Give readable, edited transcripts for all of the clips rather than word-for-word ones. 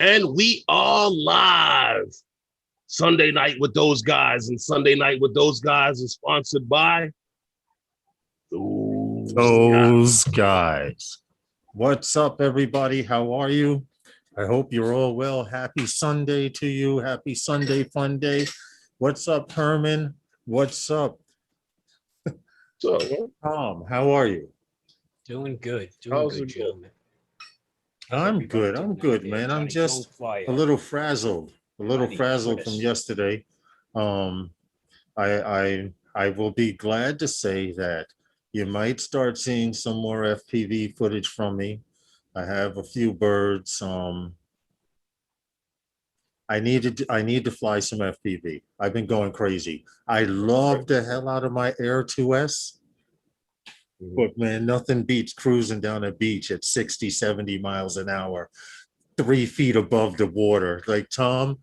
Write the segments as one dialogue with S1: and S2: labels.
S1: And we are live. Sunday night with those guys, and Sunday night with those guys is sponsored by
S2: those guys. What's up, everybody? How are you? I hope you're all well. Happy Sunday to you. Happy Sunday fun day. What's up, Herman? What's up?
S1: So,
S2: Tom, how are you?
S3: Doing good.
S1: How's
S3: Doing
S1: it
S3: good,
S1: going?
S3: gentlemen.
S2: I'm good. I'm good, man. I'm just a little frazzled. A little frazzled from yesterday. Um, I will be glad to say that you might start seeing some more FPV footage from me. I have a few birds. I need to fly some FPV. I've been going crazy. I love the hell out of my Air 2S. But man, nothing beats cruising down a beach at 60, 70 miles an hour, 3 feet above the water. Like, Tom,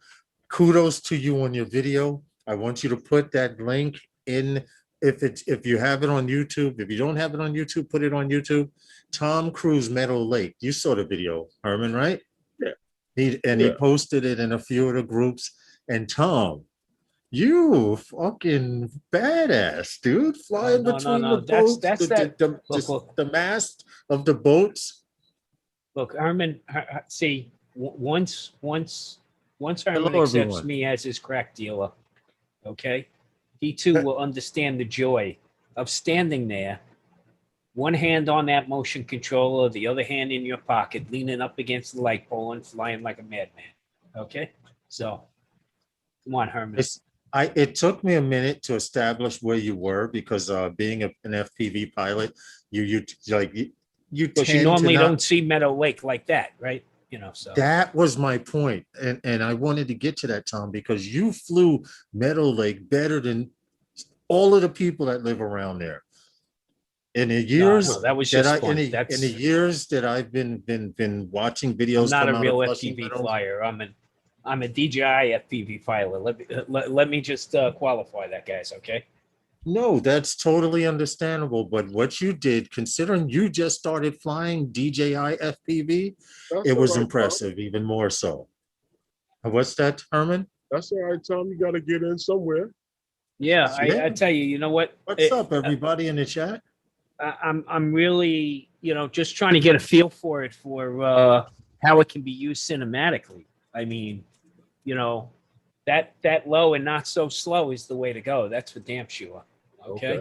S2: kudos to you on your video. I want you to put that link in if you have it on YouTube. If you don't have it on YouTube, put it on YouTube. Tom Cruise Meadow Lake. You saw the video, Herman, right?
S1: Yeah.
S2: He posted it in a few of the groups. And Tom, you fucking badass, dude. Flying between the boats, the mast of the boats.
S3: Look, Herman, see, once Herman accepts me as his crack dealer, okay, he too will understand the joy of standing there, one hand on that motion controller, the other hand in your pocket, leaning up against the light pole and flying like a madman. Okay, so come on, Herman.
S2: It took me a minute to establish where you were because being an FPV pilot, you
S3: normally don't see Meadow Lake like that, right? You know, so
S2: that was my point, and I wanted to get to that, Tom, because you flew Meadow Lake better than all of the people that live around there. In the years
S3: that was just fun.
S2: In the years that I've been watching videos,
S3: I'm not a real FPV flyer. I'm a DJI FPV pilot. Let me just qualify that, guys. Okay.
S2: No, that's totally understandable. But what you did, considering you just started flying DJI FPV, it was impressive, Tom. Even more so. What's that, Herman?
S1: That's all right, Tom. You got to get in somewhere.
S3: Yeah, I tell you, you know what?
S2: What's up, everybody in the chat?
S3: I'm really, just trying to get a feel for it, for how it can be used cinematically. I mean, that low and not so slow is the way to go. That's for damn sure. Okay.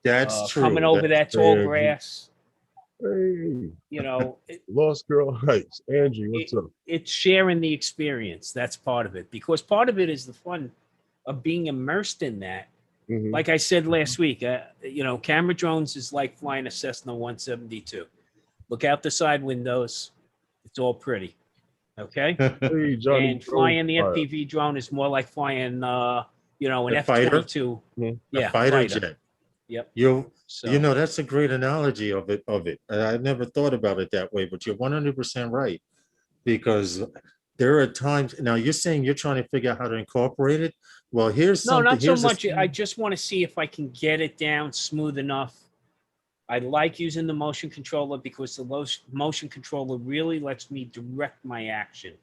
S2: That's true.
S3: Coming over that tall grass.
S1: Hey, Lost Girl Heights. Angie, what's up?
S3: It's sharing the experience. That's part of it, because part of it is the fun of being immersed in that. Mm-hmm. Like I said last week, camera drones is like flying a Cessna 172. Look out the side windows. It's all pretty. Okay.
S1: Hey, Johnny,
S3: and flying the FPV drone is more like flying, an F-22.
S2: Yeah, fighter jet.
S3: Yep.
S2: That's a great analogy of it. I never thought about it that way, but you're 100% right, because there are times now you're saying you're trying to figure out how to incorporate it. Well, here's something.
S3: No, not so much. I just want to see if I can get it down smooth enough. I like using the motion controller because the motion controller really lets me direct my action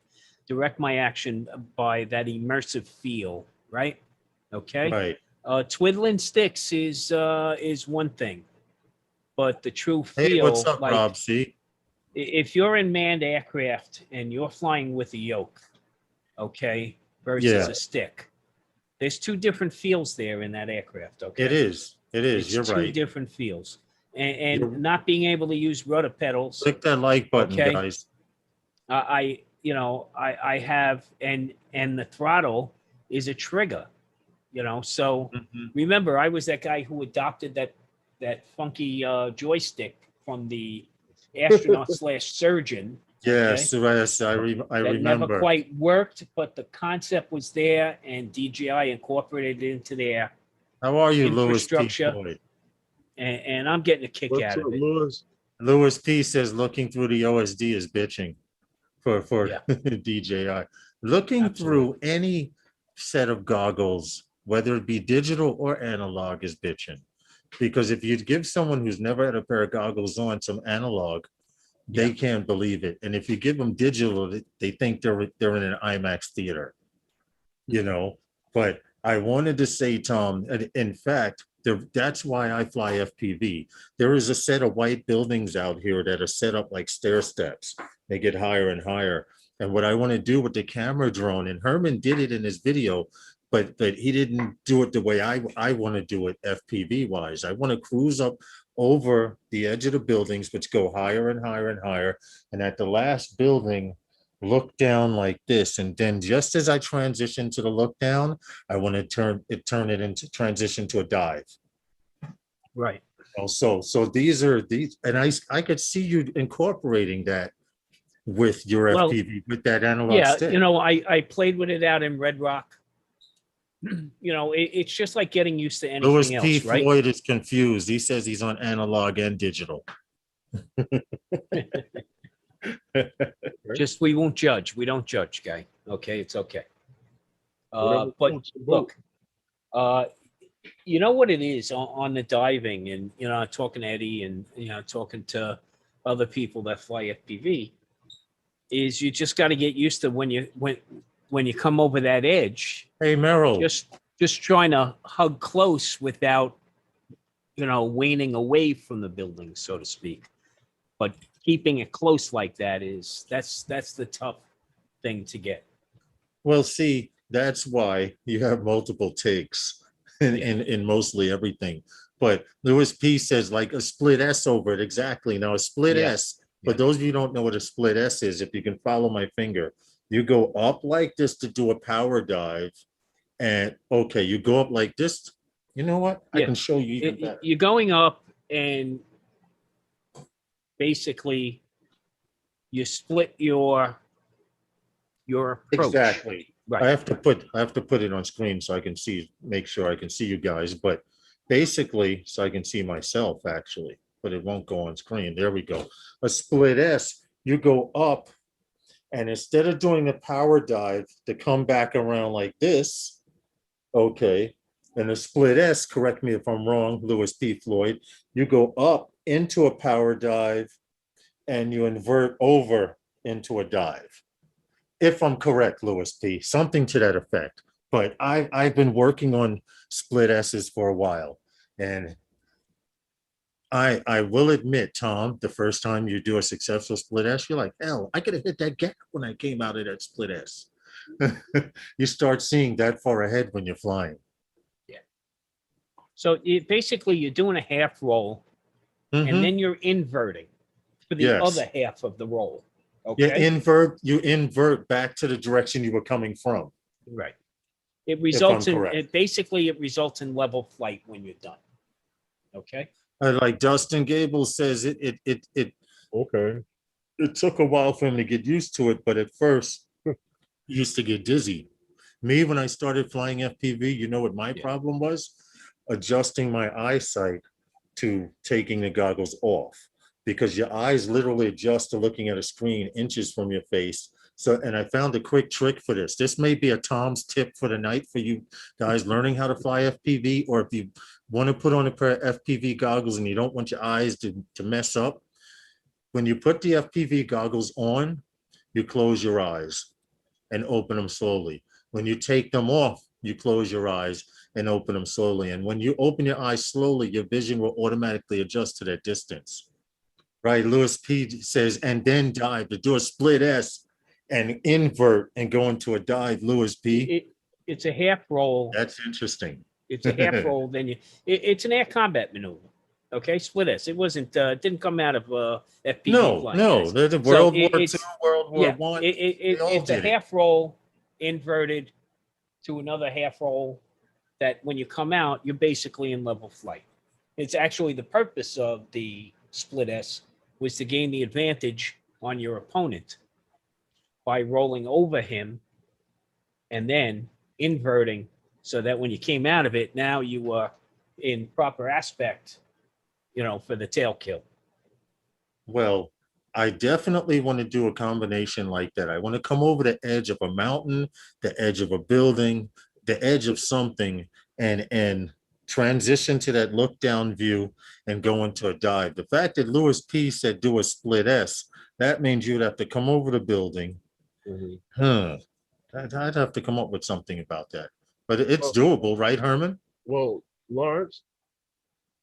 S3: by that immersive feel, right? Okay.
S2: Right.
S3: Twiddling sticks is one thing, but the true feel.
S2: Hey, what's up, Rob? See,
S3: if you're in manned aircraft and you're flying with a yoke, okay, versus a stick, there's two different feels there in that aircraft. Okay.
S2: It is. You're right.
S3: Two different feels. And not being able to use rudder pedals.
S2: Click that like button, guys.
S3: I have, and the throttle is a trigger, so remember, I was that guy who adopted that funky joystick from the astronaut / surgeon.
S2: Yes, I remember.
S3: Never quite worked, but the concept was there, and DJI incorporated it into their
S2: How are you,
S3: infrastructure.
S2: Lewis P.
S3: And I'm getting a kick out of it.
S2: Lewis P says looking through the OSD is bitching for DJI. Looking through any set of goggles, whether it be digital or analog, is bitching. Because if you give someone who's never had a pair of goggles on some analog, they can't believe it. And if you give them digital, they think they're in an IMAX theater, you know. But I wanted to say, Tom, in fact, that's why I fly FPV. There is a set of white buildings out here that are set up like stair steps. They get higher and higher. And what I want to do with the camera drone, and Herman did it in his video, but he didn't do it the way I want to do it FPV wise. I want to cruise up over the edge of the buildings, which go higher and higher and higher. And at the last building, look down like this. And then just as I transition to the look down, I want to turn it into transition to a dive.
S3: Right.
S2: So these, and I could see you incorporating that with your FPV, with that analog stick.
S3: You know, I played with it out in Red Rock. You know, it's just like getting used to anything
S2: Louis
S3: else,
S2: P.
S3: right?
S2: Floyd is confused. He says he's on analog and digital.
S3: Just, we won't judge. We don't judge, guy. Okay, it's okay. But look, you know what it is on the diving, and you know, talking to Eddie, and you know, talking to other people that fly FPV, is you just got to get used to when you come over that edge.
S2: Hey, Merrill.
S3: Just trying to hug close without, you know, waning away from the building, so to speak. But keeping it close like that that's the tough thing to get.
S2: Well, see, that's why you have multiple takes in mostly everything. But Louis P says like a split S over it. Exactly. Now a split S, but those of you who don't know what a split S is, if you can follow my finger, you go up like this to do a power dive. And okay, you go up like this. You know what? I can show you even better.
S3: You're going up, and basically you split your approach.
S2: Exactly.
S3: Right.
S2: I have to put it on screen so I can see, make sure I can see you guys, but basically so I can see myself actually, but it won't go on screen. There we go. A split S, you go up, and instead of doing the power dive to come back around like this, okay, and a split S, correct me if I'm wrong, Louis P. Floyd, you go up into a power dive and you invert over into a dive. If I'm correct, Louis P., something to that effect. But I've been working on split S's for a while. And I will admit, Tom, the first time you do a successful split S, you're like, hell, I could have hit that gap when I came out of that split S. You start seeing that far ahead when you're flying.
S3: Yeah. So basically you're doing a half roll, and then you're inverting for the other half of the roll. Okay.
S2: You invert back to the direction you were coming from.
S3: Right. It results in it results in level flight when you're done. Okay.
S2: Like Dustin Gable says, it took a while for him to get used to it, but at first he used to get dizzy. Me, when I started flying FPV, you know what my problem was? Adjusting my eyesight to taking the goggles off, because your eyes literally adjust to looking at a screen inches from your face. So, and I found a quick trick for this. This may be a Tom's tip for the night for you guys learning how to fly FPV, or if you want to put on a pair of FPV goggles and you don't want your eyes to mess up. When you put the FPV goggles on, you close your eyes and open them slowly. When you take them off, you close your eyes and open them slowly. And when you open your eyes slowly, your vision will automatically adjust to that distance. Right, Louis P. says, and then dive to do a split S and invert and go into a dive, Louis P.
S3: It's a half roll.
S2: That's interesting.
S3: It's a half roll. Then it's an air combat maneuver. Okay, split S. It wasn't. Didn't come out of FPV.
S2: No. There's a World War II, World War I.
S3: It's a half roll inverted to another half roll. That when you come out, you're basically in level flight. It's actually the purpose of the split S was to gain the advantage on your opponent by rolling over him and then inverting, so that when you came out of it, now you were in proper aspect, you know, for the tail kill.
S2: Well, I definitely want to do a combination like that. I want to come over the edge of a mountain, the edge of a building, the edge of something, and transition to that look down view and go into a dive. The fact that Louis P said do a split S, That means you'd have to come over the building.
S1: Mhm.
S2: I'd have to come up with something about that. But it's
S1: Well,
S2: doable, right, Herman?
S1: well, Lawrence,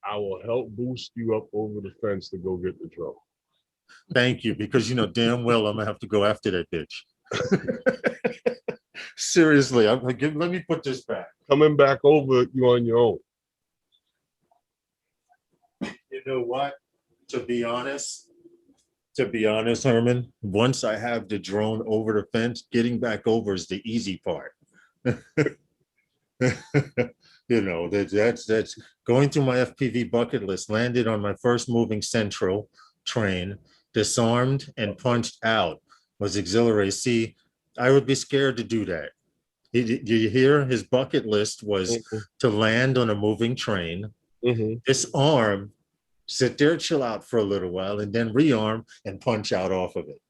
S1: I will help boost you up over the fence to go get the drone.
S2: Thank you, because you know damn well I'm gonna have to go after that bitch. Seriously, let me put this back.
S1: Coming back over, you on your own.
S2: You know what? To be honest, Herman, once I have the drone over the fence, getting back over is the easy part. You know, that's going through my FPV bucket list, landed on my first moving central train, disarmed and punched out, was exhilarating. See, I would be scared to do that. Do you hear? His bucket list was
S1: Mhm.
S2: to land on a moving train,
S1: Mhm.
S2: disarm, sit there, chill out for a little while, and then rearm and punch out off of it.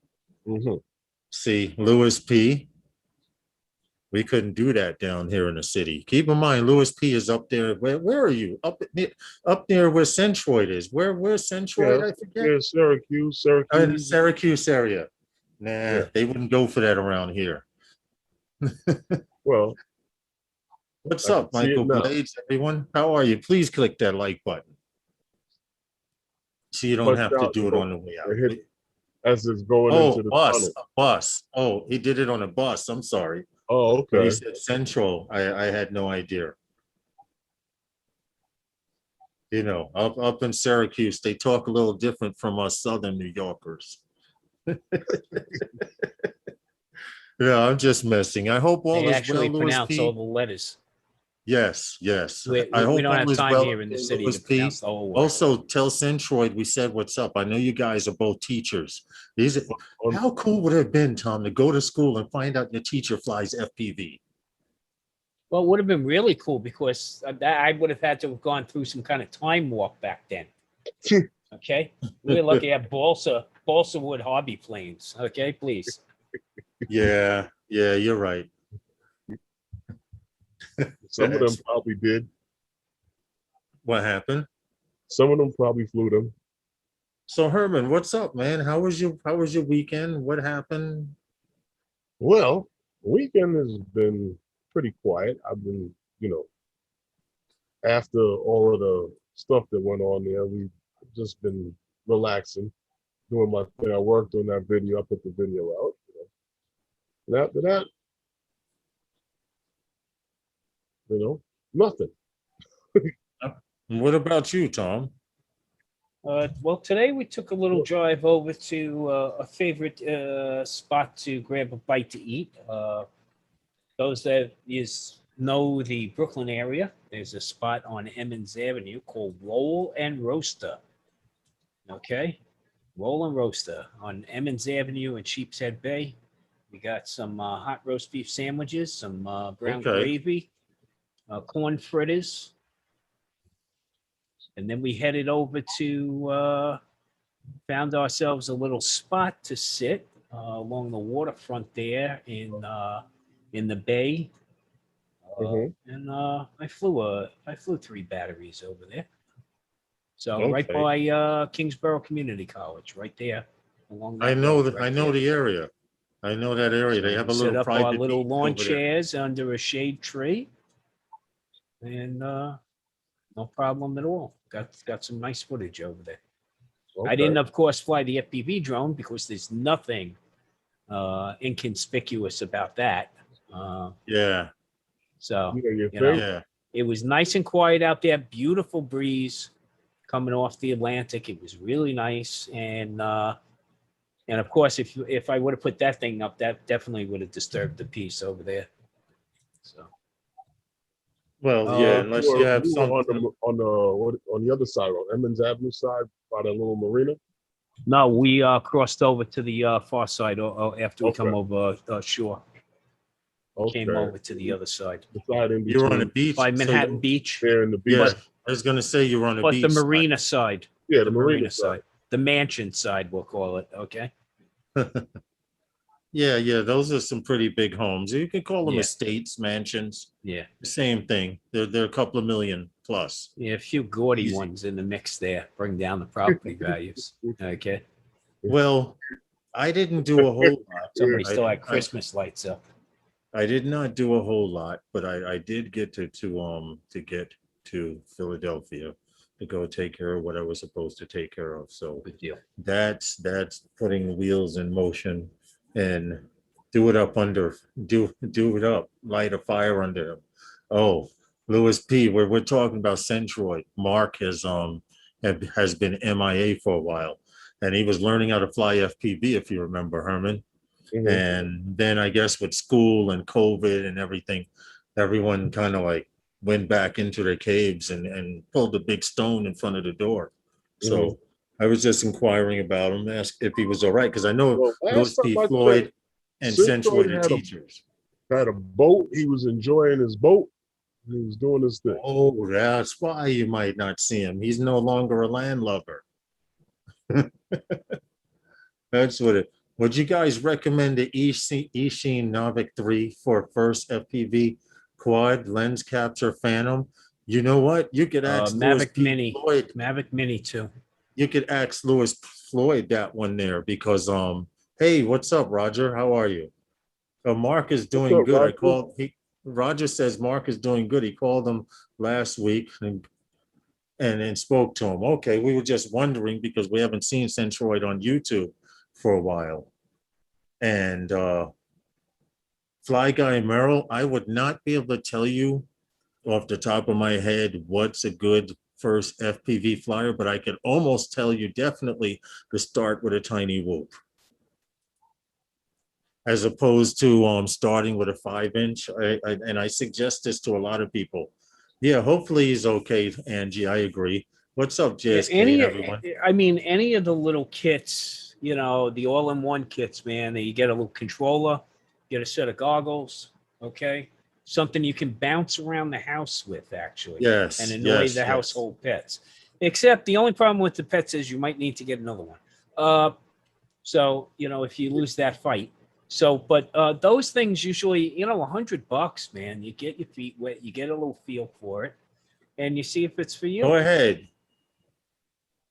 S1: Mhm.
S2: See, Lewis P., we couldn't do that down here in the city. Keep in mind, Lewis P. is up there. Where are you? Up there where Centroid is. Where's Centroid?
S1: Yeah,
S2: I forget.
S1: yeah, Syracuse,
S2: In the
S1: Syracuse.
S2: Syracuse area. Nah,
S1: Yeah.
S2: they wouldn't go for that around here.
S1: Well,
S2: What's
S1: I can
S2: up,
S1: see it
S2: Michael
S1: now.
S2: Blades, everyone? How are you? Please click that like button so you don't
S1: Punch
S2: have to
S1: out
S2: do it
S1: so
S2: on the way
S1: it hit
S2: out.
S1: as it's going
S2: Oh,
S1: into the
S2: bus,
S1: tunnel.
S2: a bus. Oh, he did it on a bus. I'm sorry.
S1: Oh,
S2: When he
S1: okay.
S2: said Central, I had no idea. You know, up in Syracuse, they talk a little different from us Southern New Yorkers. Yeah, I'm just messing. I hope all
S3: They
S2: is well,
S3: actually
S2: Louis
S3: pronounce all
S2: P.
S3: the letters.
S2: Yes, yes. I
S3: We
S2: hope
S3: don't
S2: all
S3: have
S2: is
S3: time
S2: well,
S3: here in the city
S2: Louis
S3: to
S2: P.
S3: pronounce the whole word.
S2: Also, tell Centroid we said what's up. I know you guys are both teachers.
S1: On,
S2: How cool would it have been, Tom, to go to school and find out your teacher flies FPV?
S3: Well, it would have been really cool because I would have had to have gone through some kind of time warp back then. Okay, we're lucky to have balsa wood hobby planes. Okay, please.
S2: Yeah, you're right.
S1: some of them probably did.
S2: What happened?
S1: Some of them probably flew them.
S2: So Herman, what's up, man? How was your weekend? What happened?
S1: Well, weekend has been pretty quiet. I've been, after all of the stuff that went on there, we've just been relaxing, doing my thing. I worked on that video. I put the video out. And after that, nothing.
S2: What about you, Tom?
S3: Well, today we took a little drive over to a favorite spot to grab a bite to eat. Those that know the Brooklyn area, there's a spot on Emmons Avenue called Roll and Roaster. Okay, Roll and Roaster on Emmons Avenue in Sheepshead Bay. We got some hot roast beef sandwiches, some brown gravy, corn fritters. And then we headed over to, found ourselves a little spot to sit along the waterfront there in the bay. And I flew 3 batteries over there. So right by Kingsborough Community College, right there along that
S2: I know
S3: road,
S2: that.
S3: right
S2: I know
S3: there.
S2: the area. I know that area.
S3: So
S2: they have a
S3: we set
S2: little
S3: up our
S2: private
S3: little
S2: beach
S3: lawn
S2: over there.
S3: chairs under a shade tree, and no problem at all. Got some nice footage over there.
S1: Okay.
S3: I didn't, of course, fly the FPV drone because there's nothing inconspicuous about that.
S2: Yeah.
S3: So
S2: Yeah.
S3: it was nice and quiet out there. Beautiful breeze coming off the Atlantic. It was really nice, and of course, if I would have put that thing up, that definitely would have disturbed the peace over there. So.
S2: Well, yeah, unless you have
S1: were
S2: something.
S1: on the other side, on Emmons Avenue side, by that little marina.
S3: No, we crossed over to the far side after we come over shore. Came over to the other side.
S2: You're on the beach
S3: by Manhattan Beach.
S1: There in the beach.
S2: Yeah, I was gonna say you're on the beach.
S3: But the marina side.
S1: Yeah, the marina side.
S3: The mansion side, we'll call it. Okay.
S2: Yeah, those are some pretty big homes. You can call them estates, mansions.
S3: Yeah.
S2: Same thing. They're a couple of million plus.
S3: Yeah, a few gaudy ones in the mix there. Bring down the property values. Okay.
S2: Well, I didn't do a whole lot.
S3: Somebody
S2: I,
S3: still had
S2: I,
S3: Christmas lights up.
S2: I did not do a whole lot, but I did get to get to Philadelphia to go take care of what I was supposed to take care of. So
S3: Good deal.
S2: that's putting wheels in motion and do it up under do it up, light a fire under him. Oh, Lewis P, we're talking about Centroid. Mark has been MIA for a while, and he was learning how to fly FPV, if you remember, Herman.
S1: Mhm.
S2: And then I guess with school and COVID and everything, everyone kind of like went back into their caves and pulled a big stone in front of the door.
S1: Mhm.
S2: So I was just inquiring about him, asked if he was all right, because I know
S1: Well, last
S2: Louis
S1: time
S2: P.
S1: I checked,
S2: Floyd and Centroid
S1: Centroid
S2: are teachers.
S1: had a boat. He was enjoying his boat. He was doing his thing.
S2: Oh, that's why you might not see him. He's no longer a landlubber. That's what it. Would you guys recommend the Ishin Navic 3 for first FPV quad lens capture Phantom? You know what? You could ask Louis
S3: Mavic
S2: P.
S3: Mini.
S2: Floyd.
S3: Mavic Mini too.
S2: You could ask Louis Floyd that one there because hey, what's up, Roger? How are you? Mark is
S1: What's
S2: doing
S1: up,
S2: good.
S1: Roger?
S2: Roger says Mark is doing good. He called him last week and spoke to him. Okay, we were just wondering because we haven't seen Centroid on YouTube for a while. And Fly Guy Merrill, I would not be able to tell you off the top of my head what's a good first FPV flyer, but I could almost tell you definitely to start with a tiny whoop. As opposed to starting with a 5-inch. And I suggest this to a lot of people. Yeah, hopefully he's okay, Angie. I agree. What's up, JSK and everyone?
S3: I mean, any of the little kits, you know, the all-in-one kits, man. That you get a little controller, get a set of goggles, okay, something you can bounce around the house with, actually,
S2: Yes,
S3: and annoy
S2: yes,
S3: the
S2: yes.
S3: household pets. Except the only problem with the pets is you might need to get another one. So you know, if you lose that fight. So, but those things usually, you know, $100, man. You get your feet wet, you get a little feel for it, and you see if it's for you.
S2: Go ahead.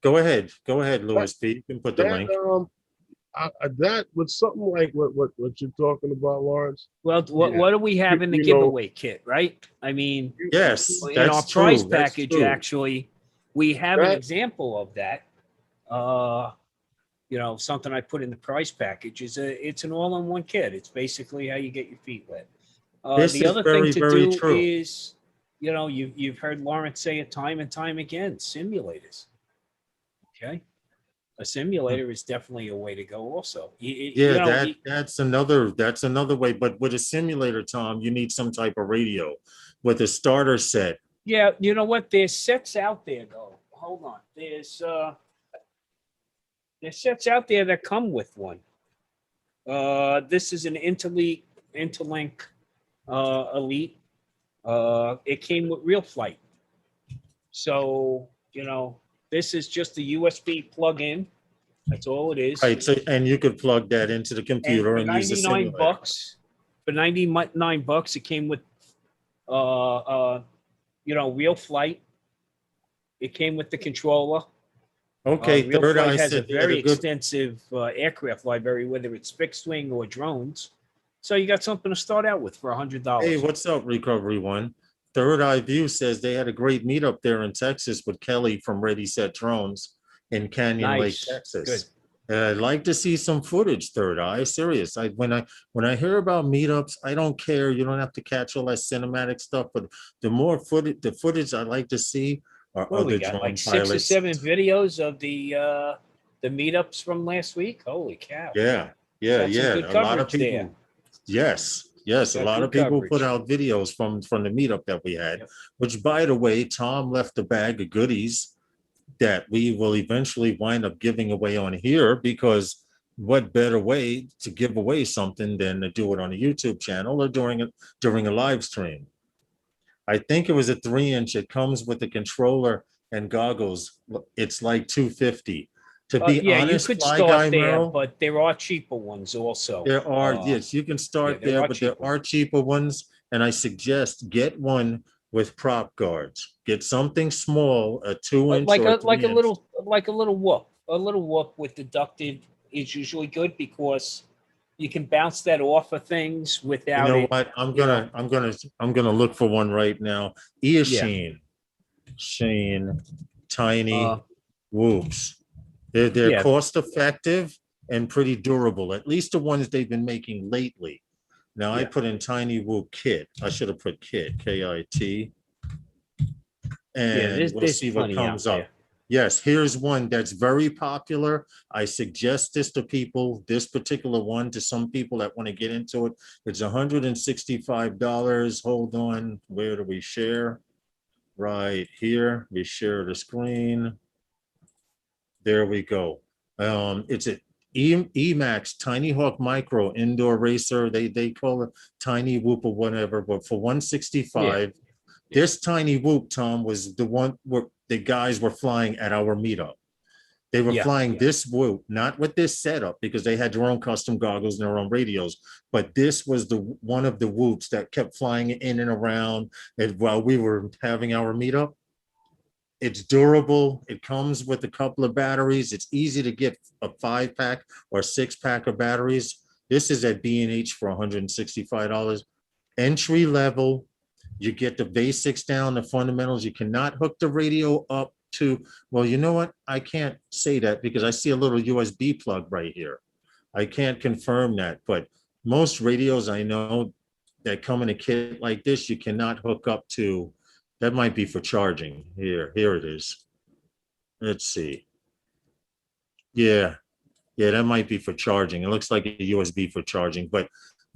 S2: Go ahead. Go ahead,
S1: That,
S2: Louis P. You can put the
S1: that
S2: link.
S1: that with something like what you're talking about, Lawrence.
S3: Well, what do we have in the
S1: You know,
S3: giveaway kit, right? I mean,
S2: Yes,
S3: in our
S2: that's
S3: prize
S2: true. That's
S3: package,
S2: true.
S3: actually, we have an
S1: That-
S3: example of that. You know, something I put in the prize package is it's an all-in-one kit. It's basically how you get your feet wet.
S2: This
S3: The
S2: is
S3: other thing
S2: very,
S3: to
S2: very
S3: do
S2: true.
S3: is, you know, you've heard Lawrence say it time and time again, simulators. Okay. A simulator is definitely a way to go also.
S2: Yeah, that's another way. But with a simulator, Tom, you need some type of radio with a starter set.
S3: yeah, you know what? There's sets out there though. Hold on. There's sets out there that come with one. This is an Interlink Elite. It came with Real Flight. So, you know, this is just a USB plug-in. That's all it is.
S2: Right. So and you could plug that into the computer and use the simulator.
S3: For $99, it came with you know, Real Flight. It came with the controller.
S2: Okay,
S3: Real
S2: Third Eye
S3: Flight has a
S2: said they had
S3: very
S2: a good.
S3: extensive aircraft library, whether it's fixed wing or drones. So you got something to start out with for $100.
S2: Hey, what's up, Recovery One? Third Eye View says they had a great meetup there in Texas with Kelly from Ready Set Drones in Canyon Lake,
S3: Nice.
S2: Texas. I'd like to see some footage, Third Eye. Serious. When I hear about meetups, I don't care. You don't have to catch all that cinematic stuff, but the footage I like to see are
S3: What do we
S2: other
S3: got?
S2: drone
S3: Like 6 or
S2: pilots.
S3: 7 videos of the meetups from last week. Holy cow!
S2: Yeah.
S3: Got some good
S2: A lot of
S3: coverage there.
S2: people. Yes. A
S3: Got
S2: lot
S3: good
S2: of people put
S3: coverage.
S2: out videos from the meetup that we had,
S3: Yep.
S2: which, by the way, Tom left a bag of goodies that we will eventually wind up giving away on here, because what better way to give away something than to do it on a YouTube channel or during a live stream. I think it was a 3-inch. It comes with the controller and goggles. It's like $250. To be
S3: Yeah,
S2: honest,
S3: you could
S2: Fly
S3: start
S2: Guy
S3: there,
S2: Merrill,
S3: but there are cheaper ones also.
S2: there are, yes, you can start
S3: there
S2: there,
S3: are
S2: but there
S3: cheaper
S2: are cheaper ones. And I suggest get one with prop guards. Get something small, a 2-inch or a 3-inch.
S3: like a little whoop with deductive is usually good because you can bounce that off of things
S2: You
S3: without
S2: know
S3: it.
S2: what?
S3: you know.
S2: I'm gonna look for one right now. Shane, tiny
S3: Uh,
S2: whoops. They're
S3: yeah,
S2: cost effective and pretty durable. At least the ones they've been making lately. Now I
S3: yeah,
S2: put in tiny whoop kit. I should have put kit, KIT,
S3: yeah.
S2: and we'll
S3: There's
S2: see what
S3: plenty out
S2: comes
S3: there.
S2: up. Yes, here's one that's very popular. I suggest this to people, this particular one, to some people that want to get into it. It's $165. Hold on. Where do we share? Right here. We share the screen. There we go. It's a Emax Tiny Hawk Micro Indoor Racer. They call it Tiny Whoop or whatever, but for
S3: Yeah,
S2: 165,
S3: yeah,
S2: this Tiny Whoop, Tom, was the one where the guys were flying at our meetup. They were
S3: yeah,
S2: flying
S3: yeah.
S2: this whoop, not with this setup, because they had their own custom goggles and their own radios, but this was the one of the whoops that kept flying in and around and while we were having our meetup. It's durable. It comes with a couple of batteries. It's easy to get a 5-pack or 6-pack of batteries. This is at B&H for $165. Entry level. You get the basics down, the fundamentals. You cannot hook the radio up to, well, you know what? I can't say that because I see a little USB plug right here. I can't confirm that, but most radios I know that come in a kit like this, you cannot hook up to. That might be for charging. Here it is. Let's see. Yeah, yeah, that might be for charging. It looks like a USB for charging, but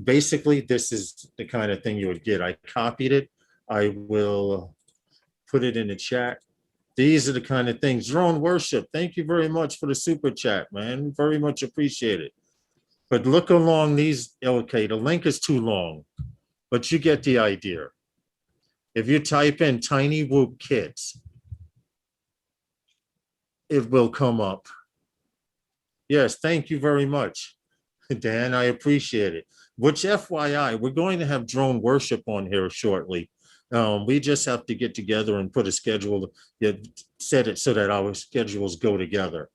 S2: basically this is the kind of thing you would get. I copied it. I will put it in the chat. These are the kind of things. Drone Worship, thank you very much for the super chat, man. Very much appreciated. But look along these. Okay, the link is too long, but you get the idea. If you type in Tiny Whoop Kits, it will come up. Yes, thank you very much, Dan. I appreciate it. Which, FYI, we're going to have Drone Worship on here shortly. We just have to get together and put a schedule, set it so that our schedules go together.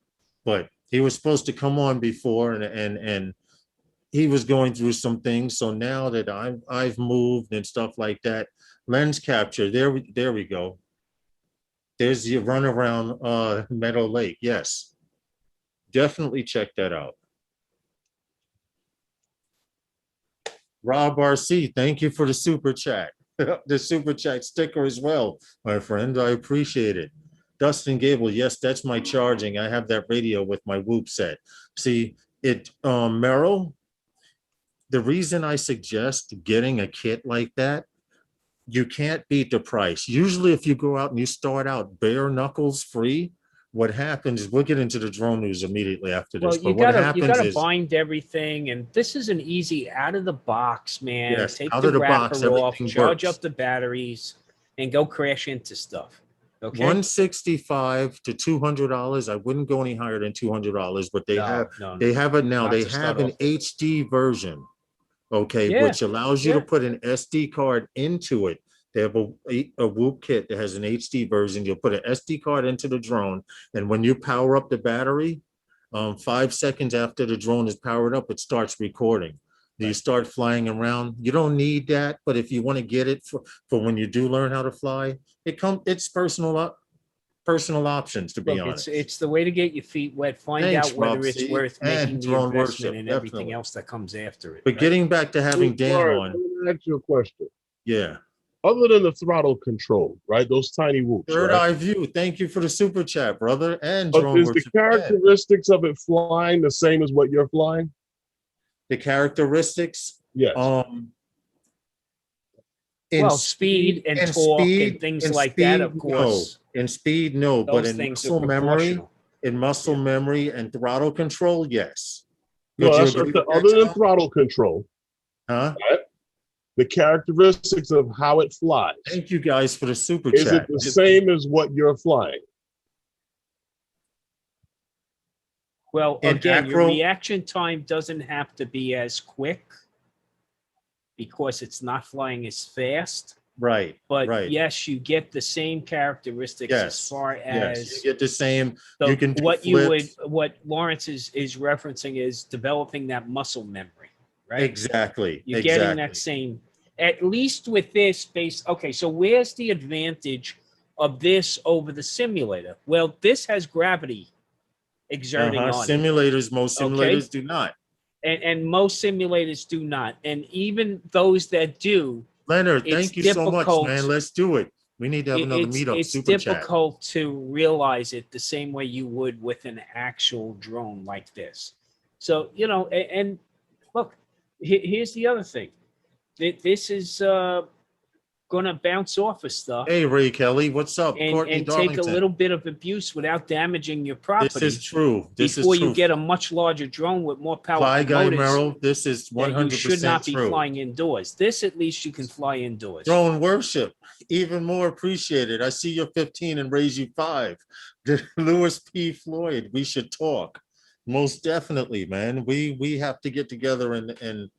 S2: But he was supposed to come on before, and he was going through some things. So now that I've moved and stuff like that, lens capture. There we go. There's your run around Meadow Lake. Yes, definitely check that out. Rob RC, thank you for the super chat. The super chat sticker as well, my friend. I appreciate it. Dustin Gable, yes, that's my charging. I have that radio with my Whoop set. See, Merrill, the reason I suggest getting a kit like that, you can't beat the price. Usually if you go out and you start out bare knuckles free, what happens is, we'll get into the drone news immediately after
S3: Well,
S2: this, but what
S3: you
S2: happens
S3: gotta
S2: is,
S3: bind everything, and this is an easy out of the box, man.
S2: yes,
S3: Take
S2: out
S3: the
S2: of the box,
S3: wrapper off,
S2: everything
S3: charge
S2: works.
S3: up the batteries, and go crash into stuff. Okay?
S2: 165 to $200. I wouldn't go any higher than $200, but they have
S3: No.
S2: it now.
S3: Not
S2: They
S3: to start
S2: have an
S3: off with.
S2: HD version, okay,
S3: Yeah,
S2: which allows you to
S3: yeah.
S2: put an SD card into it. They have a Whoop kit that has an HD version. You'll put an SD card into the drone, and when you power up the battery, 5 seconds after the drone is powered up, it starts recording. You
S3: Right.
S2: start flying around. You don't need that, but if you want to get it for when you do learn how to fly, it's personal options, to be
S3: Look,
S2: honest.
S3: it's the way to get your feet wet. Find
S2: Thanks,
S3: out whether
S2: Rob
S3: it's
S2: C.
S3: worth
S2: And
S3: making the
S2: Drone
S3: investment
S2: Worship,
S3: and everything
S2: definitely.
S3: else that comes after it.
S2: But
S3: Right?
S2: getting back to having Dan
S1: Lawrence,
S2: on,
S1: let me ask you a question.
S2: yeah.
S1: Other than the throttle control, right? Those tiny whoops,
S2: Third
S1: right?
S2: eye view. Thank you for the super chat, brother. And
S1: But
S2: Drone
S1: is the
S2: Worship again.
S1: characteristics of it flying the same as what you're flying?
S2: The characteristics,
S1: Yes.
S2: in
S3: Well, speed and torque and things like that, of course.
S2: No. In speed, no. But
S3: Those
S2: in
S3: things are
S2: muscle memory,
S3: proportional.
S2: memory and throttle control, yes.
S1: No,
S2: Would you
S1: that's
S2: agree
S1: the,
S2: with that,
S1: other than
S2: Tom?
S1: throttle control,
S2: Huh?
S1: the characteristics of how it flies.
S2: Thank you guys for the super
S1: Is
S2: chat.
S1: it the same as what you're flying?
S3: Well,
S2: In
S3: again, your
S2: acro-
S3: reaction time doesn't have to be as quick because it's not flying as fast.
S2: Right,
S3: But
S2: right.
S3: yes, you get the same characteristics as
S2: Yes,
S3: far
S2: yes.
S3: as
S2: You get the same,
S3: the,
S2: you can do
S3: what you would,
S2: flips.
S3: what Lawrence is referencing is developing that muscle memory, right?
S2: Exactly,
S3: You're getting that
S2: exactly.
S3: same, at least with this base. Okay, so where's the advantage of this over the simulator? Well, this has gravity exerting
S2: Uh-huh.
S3: on it.
S2: Simulators, most
S3: Okay.
S2: simulators do not.
S3: And most simulators do not. And even those that do,
S2: Leonard,
S3: it's
S2: thank you so much, man.
S3: difficult.
S2: Let's do it. We need to have another meetup,
S3: It's
S2: super chat.
S3: difficult to realize it the same way you would with an actual drone like this. So, you know, and look, here's the other thing. This is going to bounce off of stuff
S2: Hey, Ray Kelly, what's up? Courtney
S3: and take a
S2: Darlington.
S3: little bit of abuse without damaging your
S2: This is
S3: property
S2: true. This is
S3: before you
S2: true.
S3: get a much larger drone with more
S2: Fly
S3: powerful
S2: Guy
S3: motors
S2: Merrill, this is
S3: that you should
S2: 100%
S3: not be
S2: true.
S3: flying indoors. This, at least you can fly indoors.
S2: Drone worship, even more appreciated. I see you're 15 and raise you 5. Lewis P. Floyd, we should talk. Most definitely, man. We have to get together and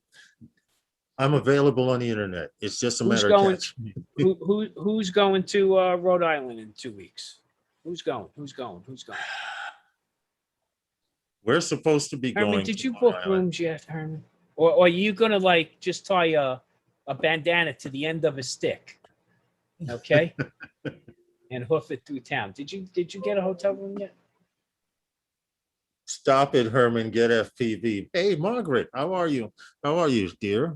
S2: I'm available on the internet. It's just a
S3: Who's
S2: matter of
S3: going?
S2: catching me.
S3: Who's going to Rhode Island in 2 weeks? Who's going? Who's going? Who's going?
S2: We're supposed to be
S3: Herman,
S2: going
S3: did
S2: to
S3: you
S2: Long
S3: book
S2: Island.
S3: rooms yet, Herman? Or are you gonna like just tie a bandana to the end of a stick, okay, and hoof it through town? Did you get a hotel room yet?
S2: Stop it, Herman. Get FPV. Hey, Margaret, how are you? How are you, dear?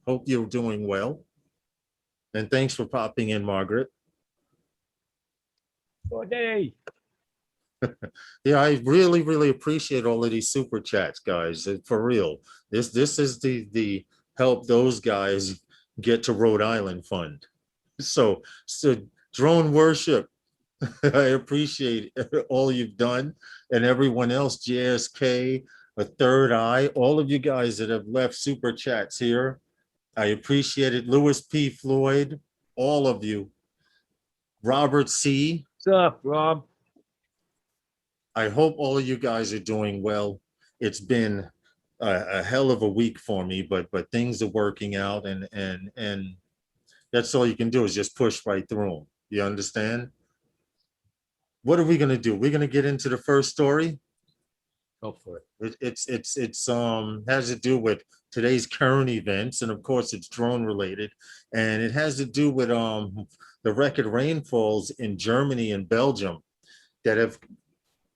S2: Hope you're doing well. And thanks for popping in, Margaret.
S3: Oh, day.
S2: Yeah, I really, really appreciate all of these super chats, guys. For real. This is the help those guys get to Rhode Island fund. So drone worship. I appreciate all you've done, and everyone else, JSK, a third eye, all of you guys that have left super chats here. I appreciate it. Lewis P. Floyd, all of you. Robert C.
S3: What's up, Rob?
S2: I hope all of you guys are doing well. It's been a hell of a week for me, but things are working out, and that's all you can do is just push right through them. You understand? What are we gonna do? We're gonna get into the first story.
S3: Go for it.
S2: It's has to do with today's current events, and of course it's drone related, and it has to do with the record rainfalls in Germany and Belgium that have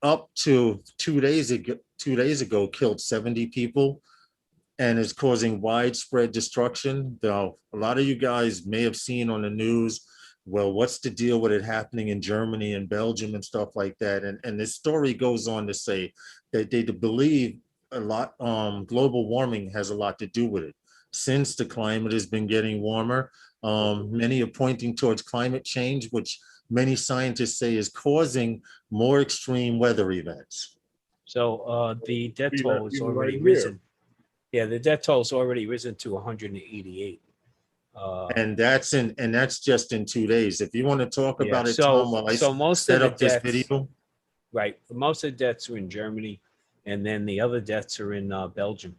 S2: up to 2 days ago killed 70 people and is causing widespread destruction. Though a lot of you guys may have seen on the news, well, what's the deal with it happening in Germany and Belgium and stuff like that? And this story goes on to say that they believe a lot, global warming has a lot to do with it. Since the climate has been getting warmer, many are pointing towards climate change, which many scientists say is causing more extreme weather events.
S3: So the death toll has
S1: Even right
S3: already
S1: here.
S3: risen. Yeah, the death toll has already risen to 188.
S2: And that's just in 2 days. If you want to talk
S3: Yeah,
S2: about it, Tom, while I
S3: so most
S2: set
S3: of the
S2: up this
S3: deaths,
S2: video.
S3: right? Most of the deaths are in Germany, and then the other deaths are in Belgium.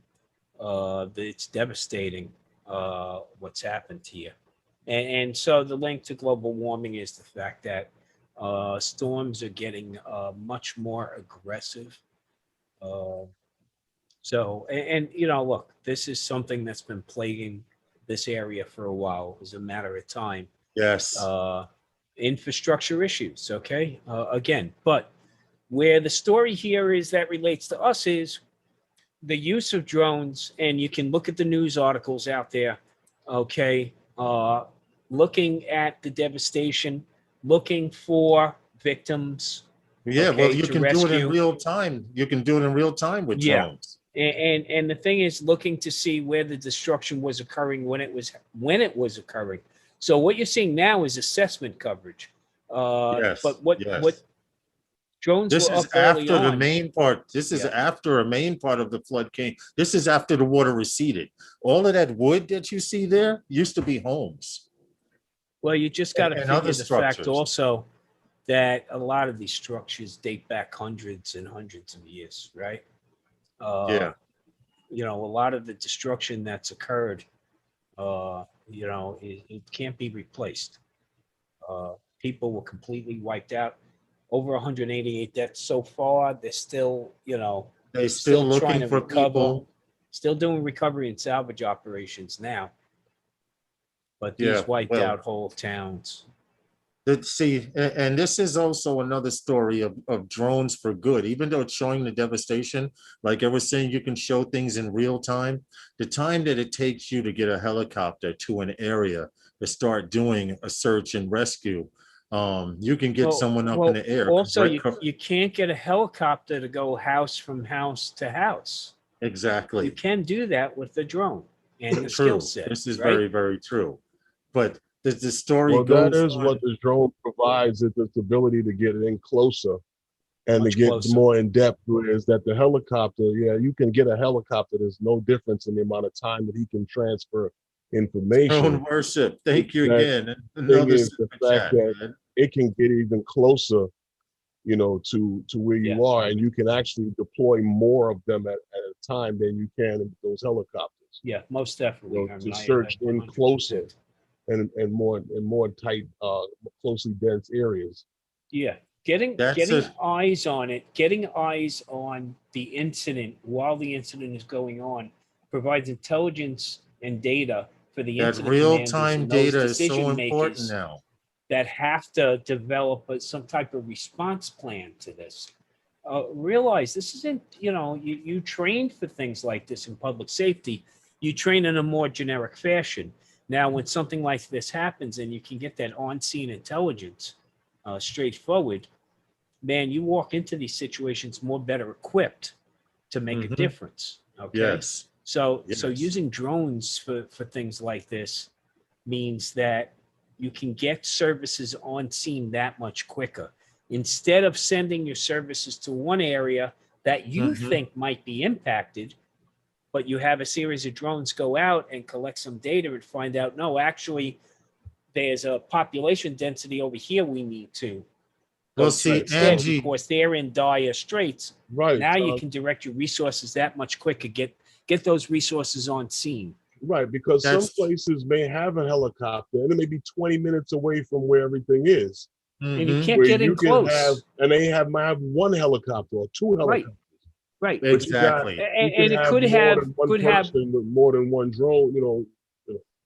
S3: It's devastating what's happened here, and so the link to global warming is the fact that storms are getting much more aggressive. And you know, look, this is something that's been plaguing this area for a while. It was a matter of time.
S2: Yes.
S3: Infrastructure issues, okay? Again, but where the story here is that relates to us is the use of drones, and you can look at the news articles out there, okay? Looking at the devastation, looking for victims.
S2: Yeah,
S3: okay,
S2: well, you
S3: to
S2: can do it in
S3: rescue.
S2: real time. You can do it in real time with
S3: Yeah.
S2: drones.
S3: And the thing is looking to see where the destruction was occurring when it was occurring. So what you're seeing now is assessment coverage.
S2: Yes.
S3: But what drones
S2: This
S3: were
S2: is
S3: up early
S2: after the
S3: on.
S2: main part. This is
S3: Yeah.
S2: after a main part of the flood came. This is after the water receded. All of that wood that you see there used to be homes
S3: Well, you just got to
S2: and
S3: figure
S2: other
S3: the fact
S2: structures.
S3: also that a lot of these structures date back hundreds and hundreds of years, right?
S2: Yeah.
S3: You know, a lot of the destruction that's occurred You know, it can't be replaced. People were completely wiped out. Over 188 deaths so far. They're still, you know,
S2: They still
S3: still trying
S2: looking
S3: to
S2: for
S3: recover.
S2: people.
S3: Still doing recovery and salvage operations now. But
S2: Yeah,
S3: these wiped
S2: well,
S3: out whole towns.
S2: see, and this is also another story of drones for good. Even though it's showing the devastation, like I was saying, you can show things in real time. The time that it takes you to get a helicopter to an area to start doing a search and rescue, you can get someone up in the air.
S3: Also, you can't get a helicopter to go house from house to house. You
S2: Exactly.
S3: can do that with the drone and the skill
S2: True.
S3: set,
S2: This is
S3: right?
S2: very, very true. But the story
S1: Well, that
S2: goes
S1: is what
S2: on.
S1: this drone provides, is its ability to get in closer and to
S3: Much
S1: get
S3: closer.
S1: more in depth. Is that the helicopter? Yeah, you can get a helicopter. There's no difference in the amount of time that he can transfer information.
S2: Drone worship. Thank you
S1: That
S2: again.
S1: thing
S2: Another
S1: is the
S2: super
S1: fact
S2: chat,
S1: that
S2: man.
S1: it can get even closer, you know, to where you
S3: Yeah.
S1: are, and you can actually deploy more of them at a time than you can in those helicopters.
S3: Yeah, most definitely.
S1: You know,
S3: I
S1: to
S3: mean,
S1: search in
S3: 100%.
S1: closer and more tight, closely dense areas.
S3: Yeah, getting
S2: That's
S3: eyes on it, getting eyes on the incident while the incident is going on, provides intelligence and data for the
S2: that
S3: incident
S2: real
S3: commanders
S2: time
S3: and those
S2: data is so
S3: decision
S2: important
S3: makers
S2: now.
S3: that have to develop some type of response plan to this. Realize this isn't, you know, you train for things like this in public safety. You train in a more generic fashion. Now, when something like this happens and you can get that on-scene intelligence straightforward, man, you walk into these situations more better equipped to make a difference. Okay.
S2: Yes.
S3: So
S2: Yes.
S3: using drones for things like this means that you can get services on scene that much quicker. Instead of sending your services to one area that you think might be impacted, but you have a series of drones go out and collect some data and find out, no, actually, there's a population density over here we need to
S2: Well,
S3: go to
S2: see,
S3: instead
S2: Angie,
S3: because they're in dire straits.
S1: Right.
S3: Now you can direct your resources that much quicker, get those resources on scene.
S1: Right, because some
S2: that's
S1: places may have a helicopter and it may be 20 minutes away from where everything is.
S3: And you can't
S1: Where
S3: get in
S1: you can have,
S3: close.
S1: and they might have one helicopter or two
S3: Right.
S1: helicopters.
S3: Right.
S1: But
S2: exactly.
S1: you
S3: And
S1: can
S3: it
S1: have
S3: could
S1: more
S3: have
S1: than one person with more than one drone,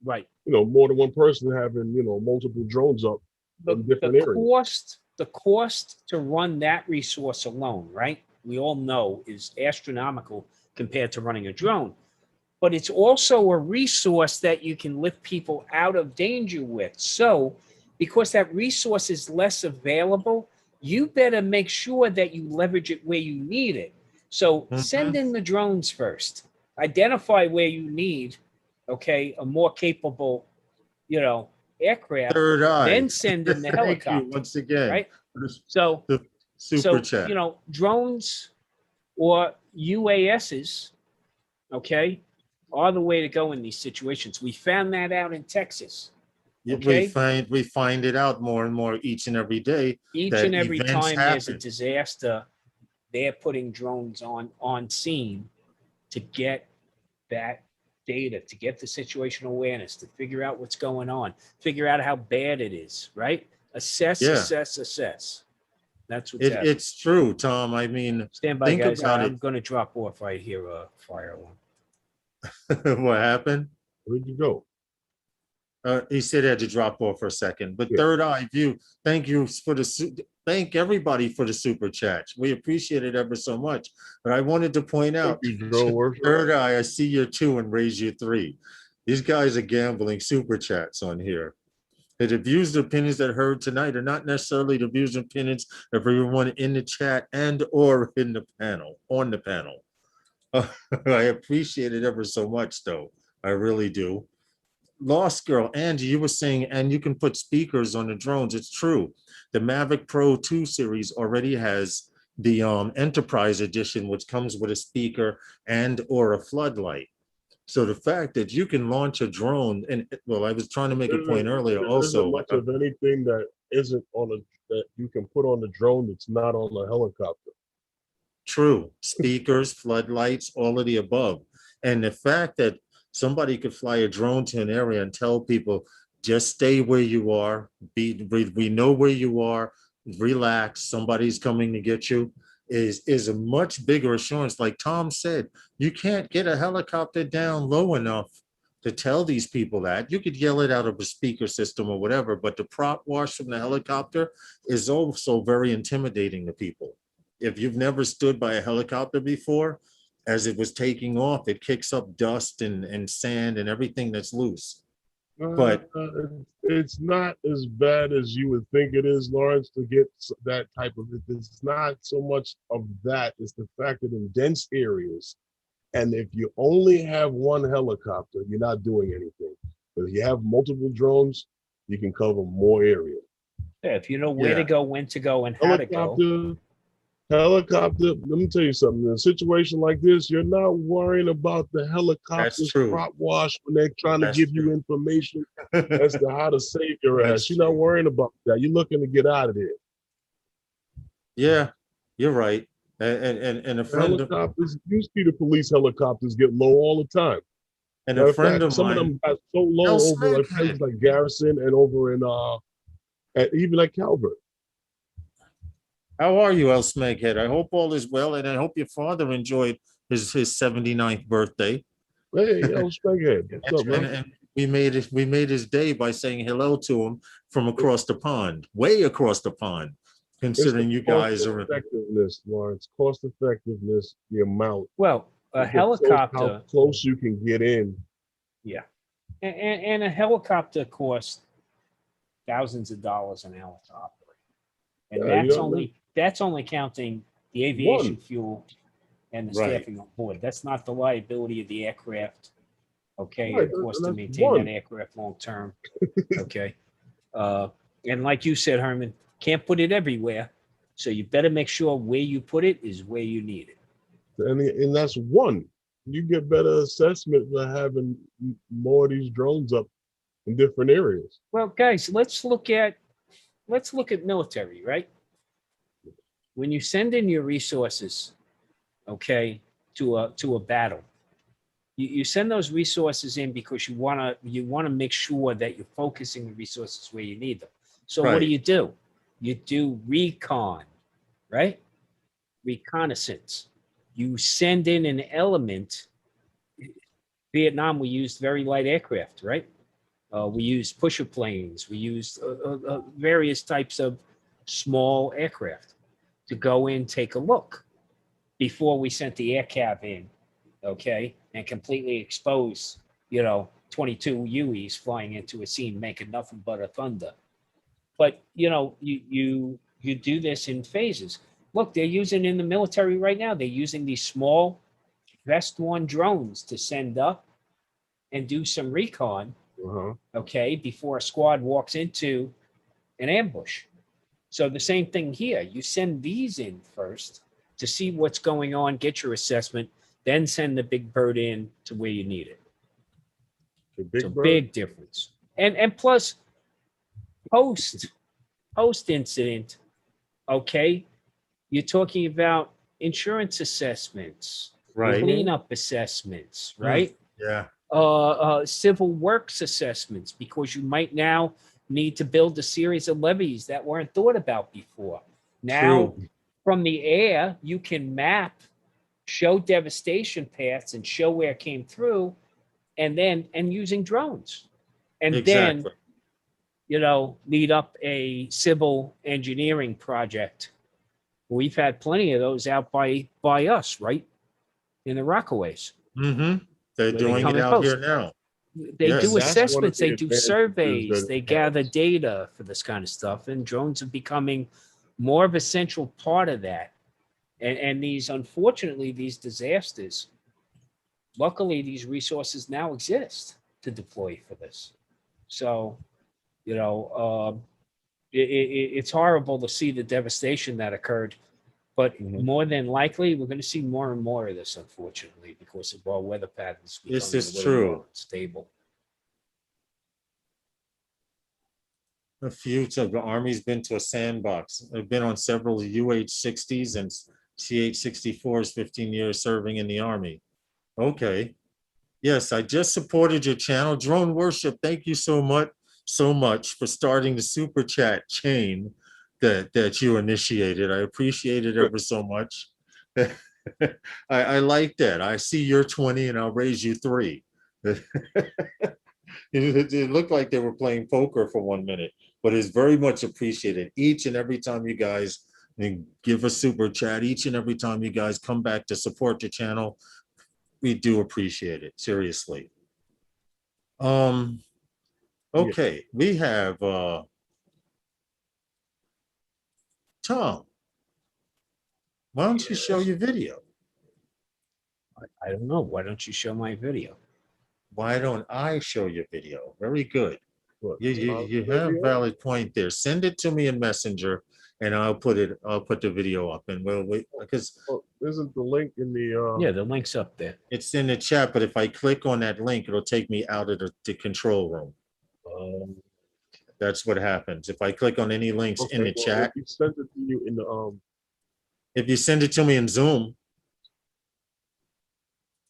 S3: right.
S1: more than one person having, multiple drones up in different areas.
S3: The cost to run that resource alone, right? We all know is astronomical compared to running a drone. But it's also a resource that you can lift people out of danger with. So, because that resource is less available, you better make sure that you leverage it where you need it. So, send in the drones first. Identify where you need, okay, a more capable, aircraft.
S2: Third eye.
S3: Then send in the
S2: Thank
S3: helicopter.
S2: you once again.
S3: Right.
S2: So the super chat.
S3: Drones or UASs, okay, are the way to go in these situations. We found that out in Texas. Okay?
S2: We find it out more and more each and every day.
S3: Each and every time there's a
S2: happen.
S3: disaster, they're putting drones on scene to get that data, to get the situational awareness, to figure out what's going on, figure out how bad it is, right? Assess. That's what's happening.
S2: It's true, Tom. I mean,
S3: Stand by,
S2: think
S3: guys.
S2: about
S3: I'm going to drop off. I hear a fire alarm.
S2: what happened?
S1: Where'd you go?
S2: He said he had to drop off for a second. But
S1: Yeah.
S2: Third Eye View, thank everybody for the super chats. We appreciate it ever so much. But I wanted to point out, Third Eye, I see your 2 and raise your 3. These guys are gambling super chats on here. The views and opinions that heard tonight are not necessarily the views and opinions of everyone in the chat and or in the panel, on the panel. I appreciate it ever so much, though. I really do. Lost Girl, Angie, you were saying, and you can put speakers on the drones. It's true. The Mavic Pro 2 series already has the Enterprise Edition, which comes with a speaker and or a floodlight. So the fact that you can launch a drone, and well, I was trying to make a point earlier also.
S1: There isn't much of anything that isn't that you can put on the drone that's not on the helicopter.
S2: True. Speakers, floodlights, all of the above. And the fact that somebody could fly a drone to an area and tell people, just stay where you are. We know where you are. Relax. Somebody's coming to get you. Is a much bigger assurance. Like Tom said, you can't get a helicopter down low enough to tell these people that. You could yell it out of a speaker system or whatever, but the prop wash from the helicopter is also very intimidating to people. If you've never stood by a helicopter before, as it was taking off, it kicks up dust and sand and everything that's loose. But
S1: it's not as bad as you would think it is, Lawrence, to get that type of it. It's not so much of that. It's the fact that in dense areas, and if you only have one helicopter, you're not doing anything. But if you have multiple drones, you can cover more area.
S3: Yeah, if you know where to go, when to go, and how to go.
S1: Helicopter, let me tell you something. In a situation like this, you're not worrying about the helicopter's prop wash when they're trying to give you information as to how to save your ass. You're not worrying about that. You're looking to get out of there.
S2: Yeah, you're right. And a friend of
S1: helicopters, you see the police helicopters get low all the time.
S2: And a friend of
S1: some
S2: mine,
S1: of them got so low over like places like Garrison and over in even like Calvert.
S2: How are you, El Smeghead? I hope all is well, and I hope your father enjoyed his 79th birthday.
S1: Hey, El Smeghead, what's up, man?
S2: And we made his day by saying hello to him from across the pond, way across the pond. Considering you guys are
S1: effectiveness, Lawrence, cost effectiveness, the amount.
S3: Well, a helicopter,
S1: how close you can get in.
S3: Yeah, and a helicopter costs thousands of dollars an hour to operate, and that's only counting the aviation fuel and the staffing on board. That's not the liability of the aircraft. Okay, of course, to maintain that aircraft long term. Okay, and like you said, Herman, can't put it everywhere, so you better make sure where you put it is where you need it.
S1: And that's one. You get better assessment by having more of these drones up in different areas.
S3: Well, guys, let's look at military, right? When you send in your resources, okay, to a battle, you send those resources in because you wanna make sure that you're focusing the resources where you need them. So what do? You do recon, right? Reconnaissance. You send in an element. Vietnam, we used very light aircraft, right? We used pusher planes. We used various types of small aircraft to go in, take a look before we sent the air cav in, okay, and completely expose, 22 UEs flying into a scene, making nothing but a thunder. But you do this in phases. Look, they're using in the military right now. They're using these small vest-worn drones to send up and do some recon, okay, before a squad walks into an ambush. So the same thing here. You send these in first to see what's going on, get your assessment, then send the big bird in to where you need it. It's a big difference. And plus, post incident, okay, you're talking about insurance assessments, cleanup assessments, right? Civil works assessments, because you might now need to build a series of levees that weren't thought about before. Now, from the air, you can map, show devastation paths, and show where it came through, and using drones. And then, lead up a civil engineering project. We've had plenty of those out by us, right? In the Rockaways.
S2: Mm-hmm. They're doing it out here now.
S3: They do assessments, they do surveys, they gather data for this kind of stuff, and drones are becoming more of a central part of that. And unfortunately, these disasters, luckily, these resources now exist to deploy for this. So, it's horrible to see the devastation that occurred, but more than likely, we're going to see more and more of this, unfortunately, because of our weather patterns becoming
S2: this is true.
S3: Stable.
S2: A few of the Army's been to a sandbox. I've been on several UH-60s and CH-64s, 15 years serving in the Army. Okay. Yes, I just supported your channel. Drone Worship, thank you so much for starting the super chat chain that you initiated. I appreciate it ever so much. I like that. I see you're 20 and I'll raise you 3. It looked like they were playing poker for 1 minute, but it's very much appreciated. Each and every time you guys give a super chat, each and every time you guys come back to support the channel, we do appreciate it, seriously. Okay, we have Tom. Why don't you show your video?
S3: I don't know. Why don't you show my video?
S2: Why don't I show your video? Very good.
S1: What,
S2: You
S1: Tom's
S2: have
S1: video?
S2: valid point there. Send it to me in Messenger, and I'll put the video up, and we'll wait because
S1: Oh, isn't the link in the
S3: Yeah, the link's up there.
S2: it's in the chat. But if I click on that link, it'll take me out of the control room. That's what happens if I click on any links in the chat.
S1: If you sent it to you in the
S2: If you send it to me in Zoom,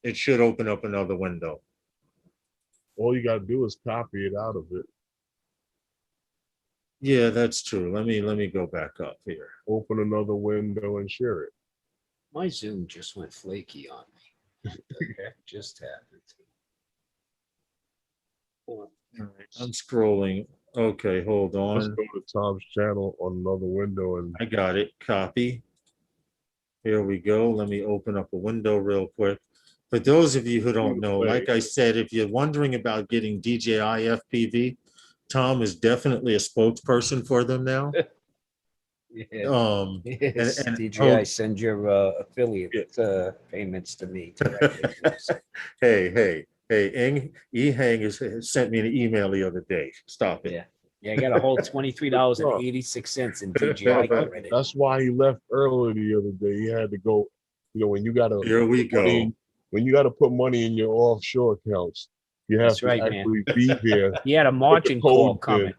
S2: it should open up another window.
S1: all you gotta do is copy it out of it.
S2: Yeah, that's true. Let me go back up here.
S1: Open another window and share it.
S3: My Zoom just went flaky on me. What the heck just happened?
S2: All right, I'm scrolling. Okay, hold
S1: Let's
S2: on.
S1: go to Tom's channel on another window and
S2: I got it. Copy. Here we go. Let me open up a window real quick. For those of you who don't know, like I said, if you're wondering about getting DJI FPV, Tom is definitely a spokesperson for them now.
S3: Yeah. Yes,
S2: and-
S3: DJI, send your affiliate payments to me.
S2: Hey, Ehang has sent me an email the other day. Stop it.
S3: Yeah. Yeah, I got a whole $23.86 in DJI credit.
S1: that's why he left early the other day. He had to go, when you gotta
S2: Here we go.
S1: when you gotta put money in your offshore accounts, you have
S3: That's
S1: to
S3: right, man.
S1: actually be there.
S3: He had a margin call
S1: code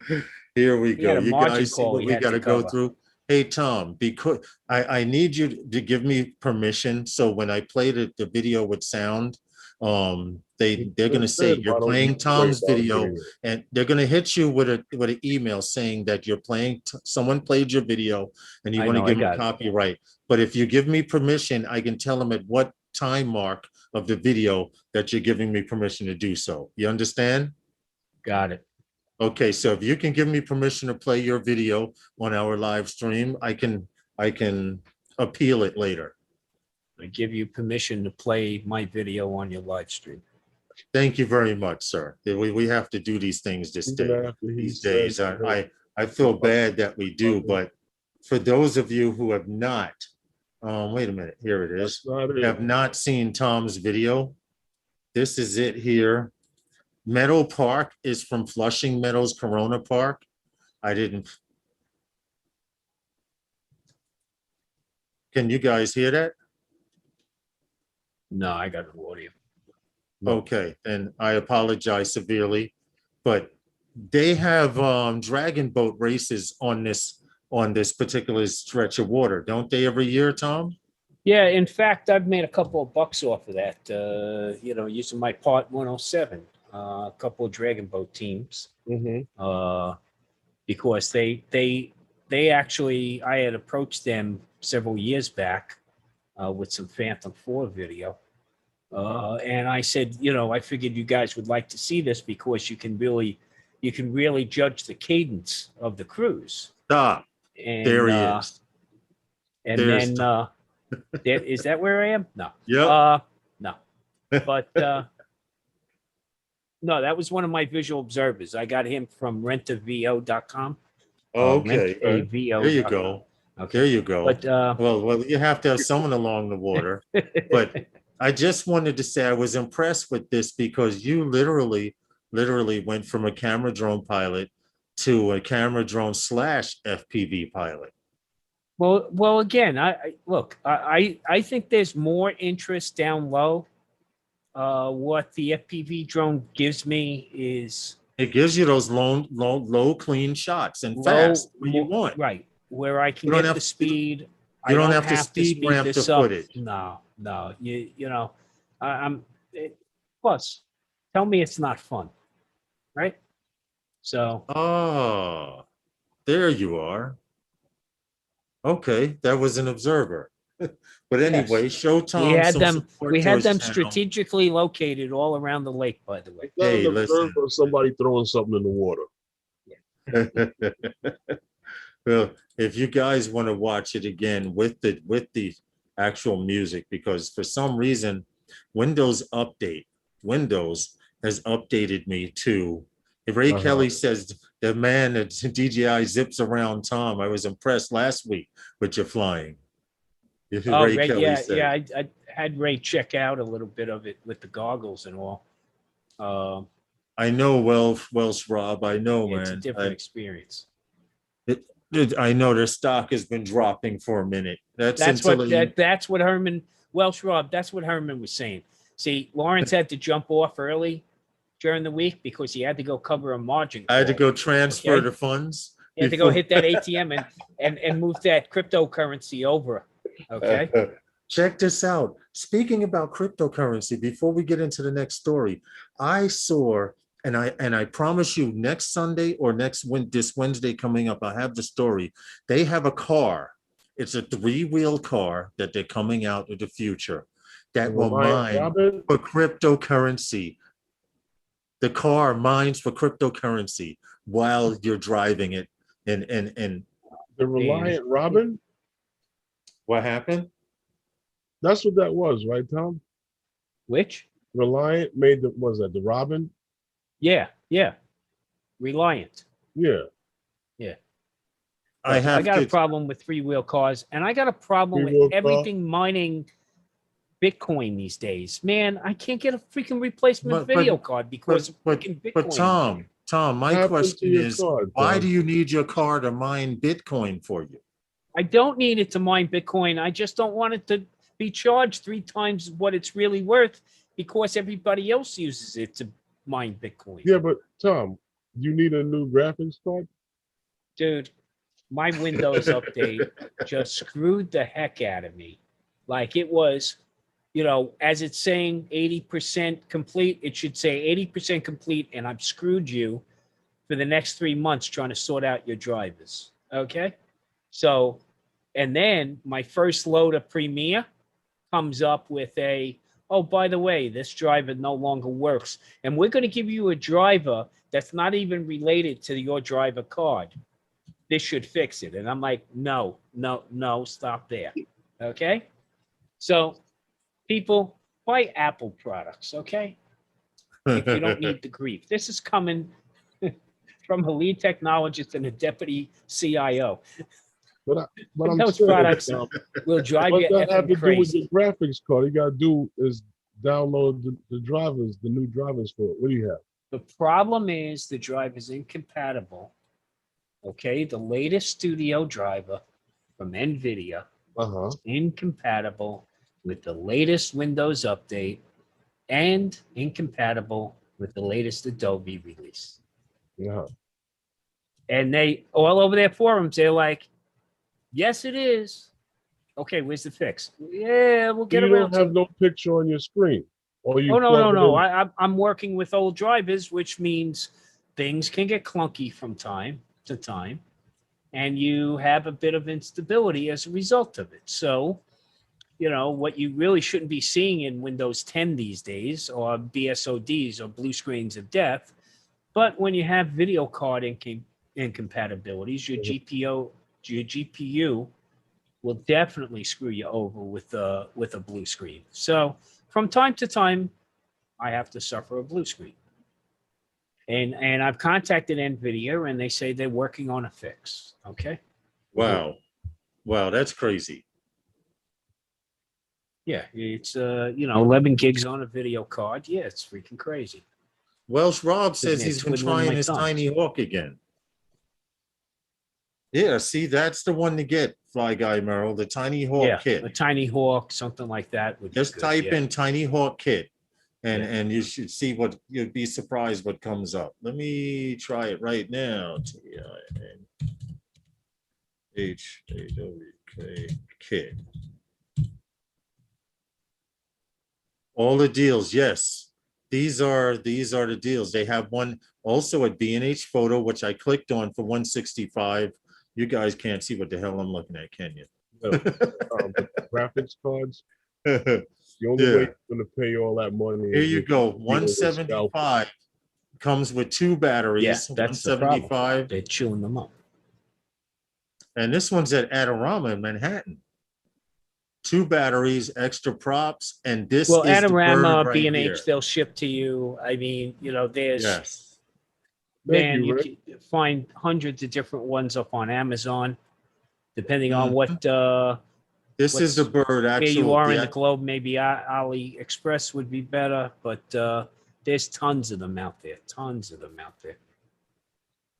S3: coming.
S2: Here we
S3: He had
S2: go.
S3: a
S2: You
S3: margin
S2: guys see
S3: call
S2: what
S3: he
S2: we
S3: had
S2: got
S3: to
S2: to go
S3: cover.
S2: through? Hey, Tom, because I need you to give me permission. So when I play the video with sound, they're going to say
S1: Why
S2: you're
S1: don't
S2: playing
S1: you
S2: Tom's
S1: play about
S2: video, and they're going to hit you with an email saying that you're playing, someone played your video and you
S3: I
S2: want to
S3: know,
S2: give
S3: I
S2: them
S3: got it.
S2: copyright. But if you give me permission, I can tell them at what time mark of the video that you're giving me permission to do so. You understand?
S3: Got it.
S2: Okay, so if you can give me permission to play your video on our live stream, I can appeal it later.
S3: I give you permission to play my video on your live stream.
S2: Thank you very much, sir. We have to do these things
S1: Even after he
S2: these
S1: said
S2: days.
S1: that
S2: I feel bad that we do, but for those of you who have not, wait a minute, here it is,
S1: that's not it.
S2: have not seen Tom's video, this is it here. Meadow Park is from Flushing Meadows Corona Park. I didn't. Can you guys hear that?
S3: No, I got an audio.
S2: Okay, and I apologize severely, but they have dragon boat races on this particular stretch of water, don't they, every year, Tom?
S3: Yeah, in fact, I've made a couple of bucks off of that, using my Part 107, a couple of dragon boat teams, because they actually, I had approached them several years back with some Phantom 4 video. And I said, I figured you guys would like to see this because you can really judge the cadence of the cruise.
S2: Stop.
S3: And,
S2: There he is.
S3: And
S2: There's
S3: then, is that where I am? No.
S2: Yep.
S3: No. But no, that was one of my visual observers. I got him from rentavo.com.
S2: Okay.
S3: Rentavo.com.
S2: There you go.
S3: Okay.
S2: There you go.
S3: But
S2: well, you have to have someone along the water. But I just wanted to say I was impressed with this because you literally went from a camera drone pilot to a camera drone / FPV pilot.
S3: Well, again, I think there's more interest down low. What the FPV drone gives me is
S2: it gives you those low, clean shots and fast when you want.
S3: Right, where I can get the speed.
S2: You don't have to speed ramp the footage.
S3: No, I'm Plus, tell me it's not fun, right? So
S2: Ah, there you are. Okay, that was an observer. But anyway,
S3: yes,
S2: show Tom some
S3: we
S2: support to
S3: had
S2: his
S3: them
S2: channel.
S3: strategically located all around the lake, by the way.
S1: It's not
S2: Hey,
S1: an
S2: listen.
S1: observer of somebody throwing something in the water.
S2: Well, if you guys want to watch it again with the actual music, because for some reason, Windows has updated me to. Ray Kelly says the man at DJI zips around Tom. I was impressed last week with your flying.
S3: Oh,
S2: Ray
S3: right,
S2: Kelly
S3: yeah,
S2: said.
S3: yeah. I had Ray check out a little bit of it with the goggles and all.
S2: I know, Welsh Rob. I know,
S3: It's a
S2: man.
S3: different experience.
S2: I know their stock has been dropping for a minute. That's
S3: That's
S2: until
S3: what Herman Welsh Rob. That's what Herman was saying. See, Lawrence had to jump off early during the week because he had to go cover a margin call.
S2: I had to go transfer
S3: Okay?
S2: the funds.
S3: He had to go hit that ATM and move that cryptocurrency over. Okay.
S2: Check this out. Speaking about cryptocurrency, before we get into the next story, I saw, and I promise you, next Sunday or this Wednesday coming up, I have the story. They have a car. It's a 3-wheel car that they're coming out of the future that will mine for cryptocurrency. The car mines for cryptocurrency while you're driving it. And
S1: The Reliant Robin?
S2: what happened?
S1: That's what that was, right, Tom?
S3: Which?
S1: Reliant made was that the Robin?
S3: Yeah. Reliant.
S1: Yeah.
S3: Yeah.
S2: I
S3: got a problem with 3-wheel cars, and I got a problem with everything mining Bitcoin these days. Man, I can't get a freaking replacement video card because freaking Bitcoin.
S2: But Tom, my question is, why do you need your car to mine Bitcoin for you?
S3: I don't need it to mine Bitcoin. I just don't want it to be charged 3 times what it's really worth because everybody else uses it to mine Bitcoin.
S1: Yeah, but Tom, you need a new graphics card?
S3: Dude, my Windows update just screwed the heck out of me. Like it was, as it's saying 80% complete, it should say 80% complete, and I've screwed you for the next 3 months trying to sort out your drivers. Okay? So, and then my first load of Premiere comes up with oh, by the way, this driver no longer works. And we're going to give you a driver that's not even related to your driver card. This should fix it. And I'm like, no, stop there. Okay? So, people, buy Apple products, okay? If you don't need the grief. This is coming from a lead technologist and a deputy CIO.
S1: But I'm
S3: those
S1: saying,
S3: products will drive you
S1: what that have to do with
S3: crazy.
S1: your graphics card? You gotta do is download the drivers, the new drivers for it. What do you have?
S3: The problem is the drive is incompatible. Okay, the latest studio driver from NVIDIA is incompatible with the latest Windows update and incompatible with the latest Adobe release.
S1: Yeah.
S3: And they all over their forums, they're like, yes, it is. Okay, where's the fix? Yeah, we'll get around to it.
S1: You don't have no picture on your screen. Or you
S3: no. I'm working with old drivers, which means things can get clunky from time to time, and you have a bit of instability as a result of it. So, what you really shouldn't be seeing in Windows 10 these days are BSODs or blue screens of death. But when you have video card incompatibilities, your GPU will definitely screw you over with a blue screen. So from time to time, I have to suffer a blue screen. And I've contacted NVIDIA, and they say they're working on a fix. Okay.
S2: Wow, that's crazy.
S3: Yeah, it's 11 gigs on a video card. Yeah, it's freaking crazy.
S2: Welsh Rob says he's been trying his Tiny Hawk again. Yeah, see, that's the one to get, Fly Guy Merrill, the Tiny Hawk kit.
S3: A Tiny Hawk, something like that.
S2: Just type in Tiny Hawk kit, and you should see you'd be surprised what comes up. Let me try it right now. TINHAWK kit. All the deals, yes. These are the deals. They have one also at B&H Photo, which I clicked on for 165. You guys can't see what the hell I'm looking at, can you?
S1: But graphics cards, the only way
S2: Yeah.
S1: you're going to pay all that money
S2: Here
S1: is
S2: you
S1: if
S2: go.
S1: you deal with scalpers.
S2: 175 comes with 2
S3: Yeah,
S2: batteries.
S3: that's the problem.
S2: 175.
S3: They're chewing them up.
S2: And this one's at Adorama in Manhattan. 2 batteries, extra props, and this
S3: Well,
S2: is the bird
S3: Adorama,
S2: right
S3: B&H,
S2: here.
S3: they'll ship to you. I mean, you know, there's,
S2: Yes.
S1: Thank
S3: man, you
S1: Rick.
S3: can find hundreds of different ones up on Amazon, depending on what
S2: This is the bird
S3: where
S2: actual.
S3: you are in the globe. Maybe AliExpress would be better, but there's tons of them out there. Tons of them out there.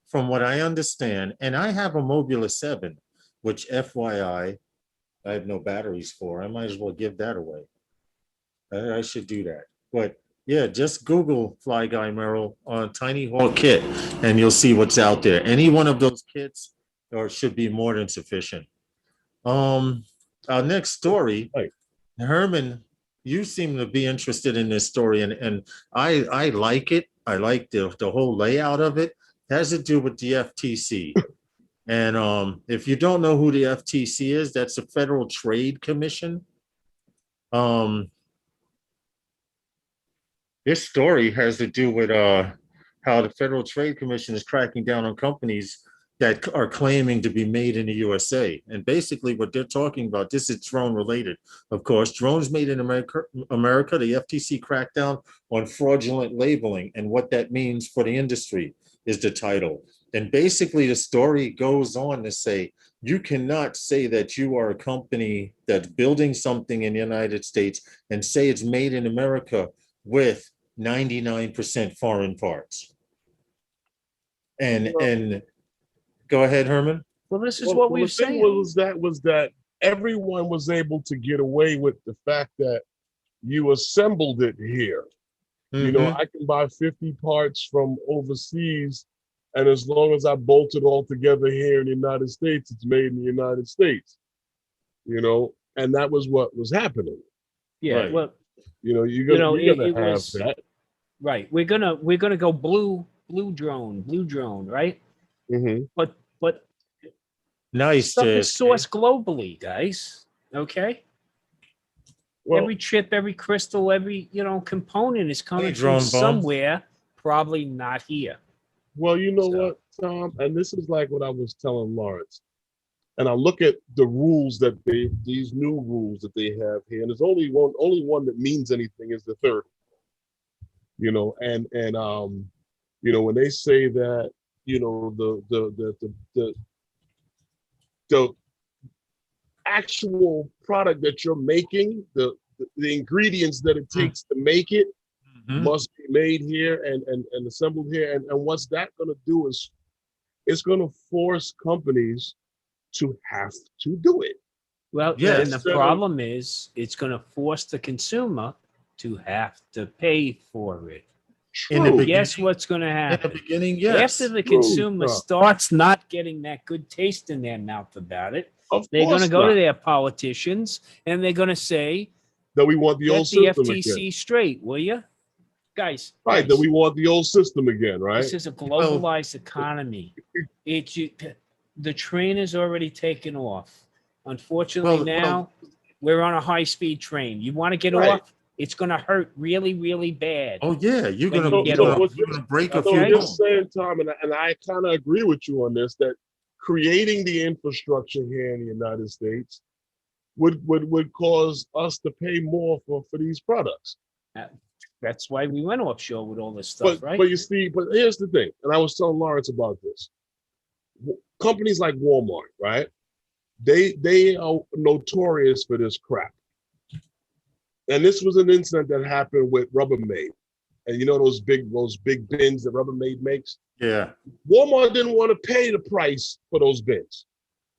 S2: From what I understand, and I have a Mobula 7, which FYI, I have no batteries for. I might as well give that away. I should do that. But yeah, just Google Fly Guy Merrill on Tiny Hawk Kit, and you'll see what's out there. Any one of those kits or should be more than sufficient. Our next story,
S1: Right.
S2: Herman, you seem to be interested in this story, and I like it. I like the whole layout of it. It has to do with the FTC. And if you don't know who the FTC is, that's the Federal Trade Commission. This story has to do with how the Federal Trade Commission is cracking down on companies that are claiming to be made in the USA. And basically what they're talking about, this is drone related, of course, drones made in America, the FTC crackdown on fraudulent labeling and what that means for the industry is the title. And basically the story goes on to say, you cannot say that you are a company that's building something in the United States and say it's made in America with 99% foreign parts. And go ahead, Herman.
S3: Well, this is what we were saying.
S1: Was that everyone was able to get away with the fact that you assembled it here. You know, I can buy 50 parts from overseas, and as long as I bolt it all together here in the United States, it's made in the United States. You know, and that was what was happening.
S3: Yeah,
S2: Right.
S3: well,
S1: You know, you're gonna have that.
S3: Right. We're gonna go blue drone, right?
S1: Mm-hmm.
S3: But
S2: Nice.
S3: stuff is sourced globally, guys. Okay.
S1: Well,
S3: Every chip, every crystal, every component is coming from somewhere, probably not here.
S1: well, you know what, Tom, and this is like what I was telling Lawrence. And I look at the rules that these new rules that they have here, and there's only one that means anything is the third. You know, and you know, when they say that, you know, the actual product that you're making, the ingredients that it takes to make it must be made here and assembled here. And what's that going to do is it's going to force companies to have to do it.
S3: Well, yeah, and the problem is it's going to force the consumer to have to pay for it. Guess what's going to happen?
S2: In the beginning, yes.
S3: After the consumer starts not getting that good taste in their mouth about it, they're going to go to their politicians and they're going to say
S1: that we want the old system
S3: FTC
S1: again.
S3: Straight, will you? Guys.
S1: Right, that we want the old system again, right?
S3: This is a globalized economy. The train is already taken off. Unfortunately, now we're on a high-speed train. You want to get off? It's going to hurt really, really bad.
S2: Oh yeah, you're going to break a few
S1: bones. You're saying, Tom, and I kind of agree with you on this, that creating the infrastructure here in the United States would cause us to pay more for these products.
S3: That's why we went offshore with all this stuff, right?
S1: But you see, but here's the thing, and I was telling Lawrence about this. Companies like Walmart, right? They are notorious for this crap. And this was an incident that happened with Rubbermaid. And you know those big bins that Rubbermaid makes?
S2: Yeah.
S1: Walmart didn't want to pay the price for those bins.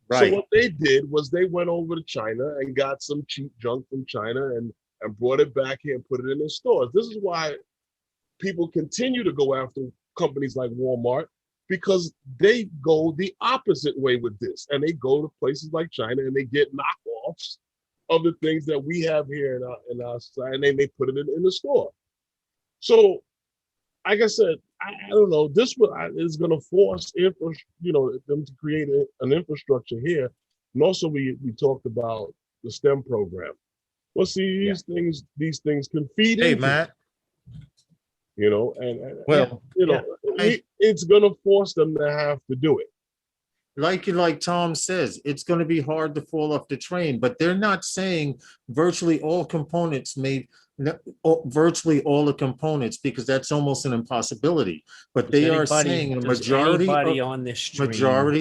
S2: Right.
S1: So what they did was they went over to China and got some cheap junk from China and brought it back here and put it in their stores. This is why people continue to go after companies like Walmart, because they go the opposite way with this. And they go to places like China and they get knockoffs of the things that we have here in our side, and they may put it in the store. So, like I said, I don't know. This is going to force them to create an infrastructure here. And also, we talked about the STEM program. Well, see, these things can feed
S2: Hey,
S1: into
S2: Matt.
S1: it's going to force them to have to do it.
S2: Like Tom says, it's going to be hard to fall off the train, but they're not saying virtually all components virtually all the components, because that's almost an impossibility. But they are saying the majority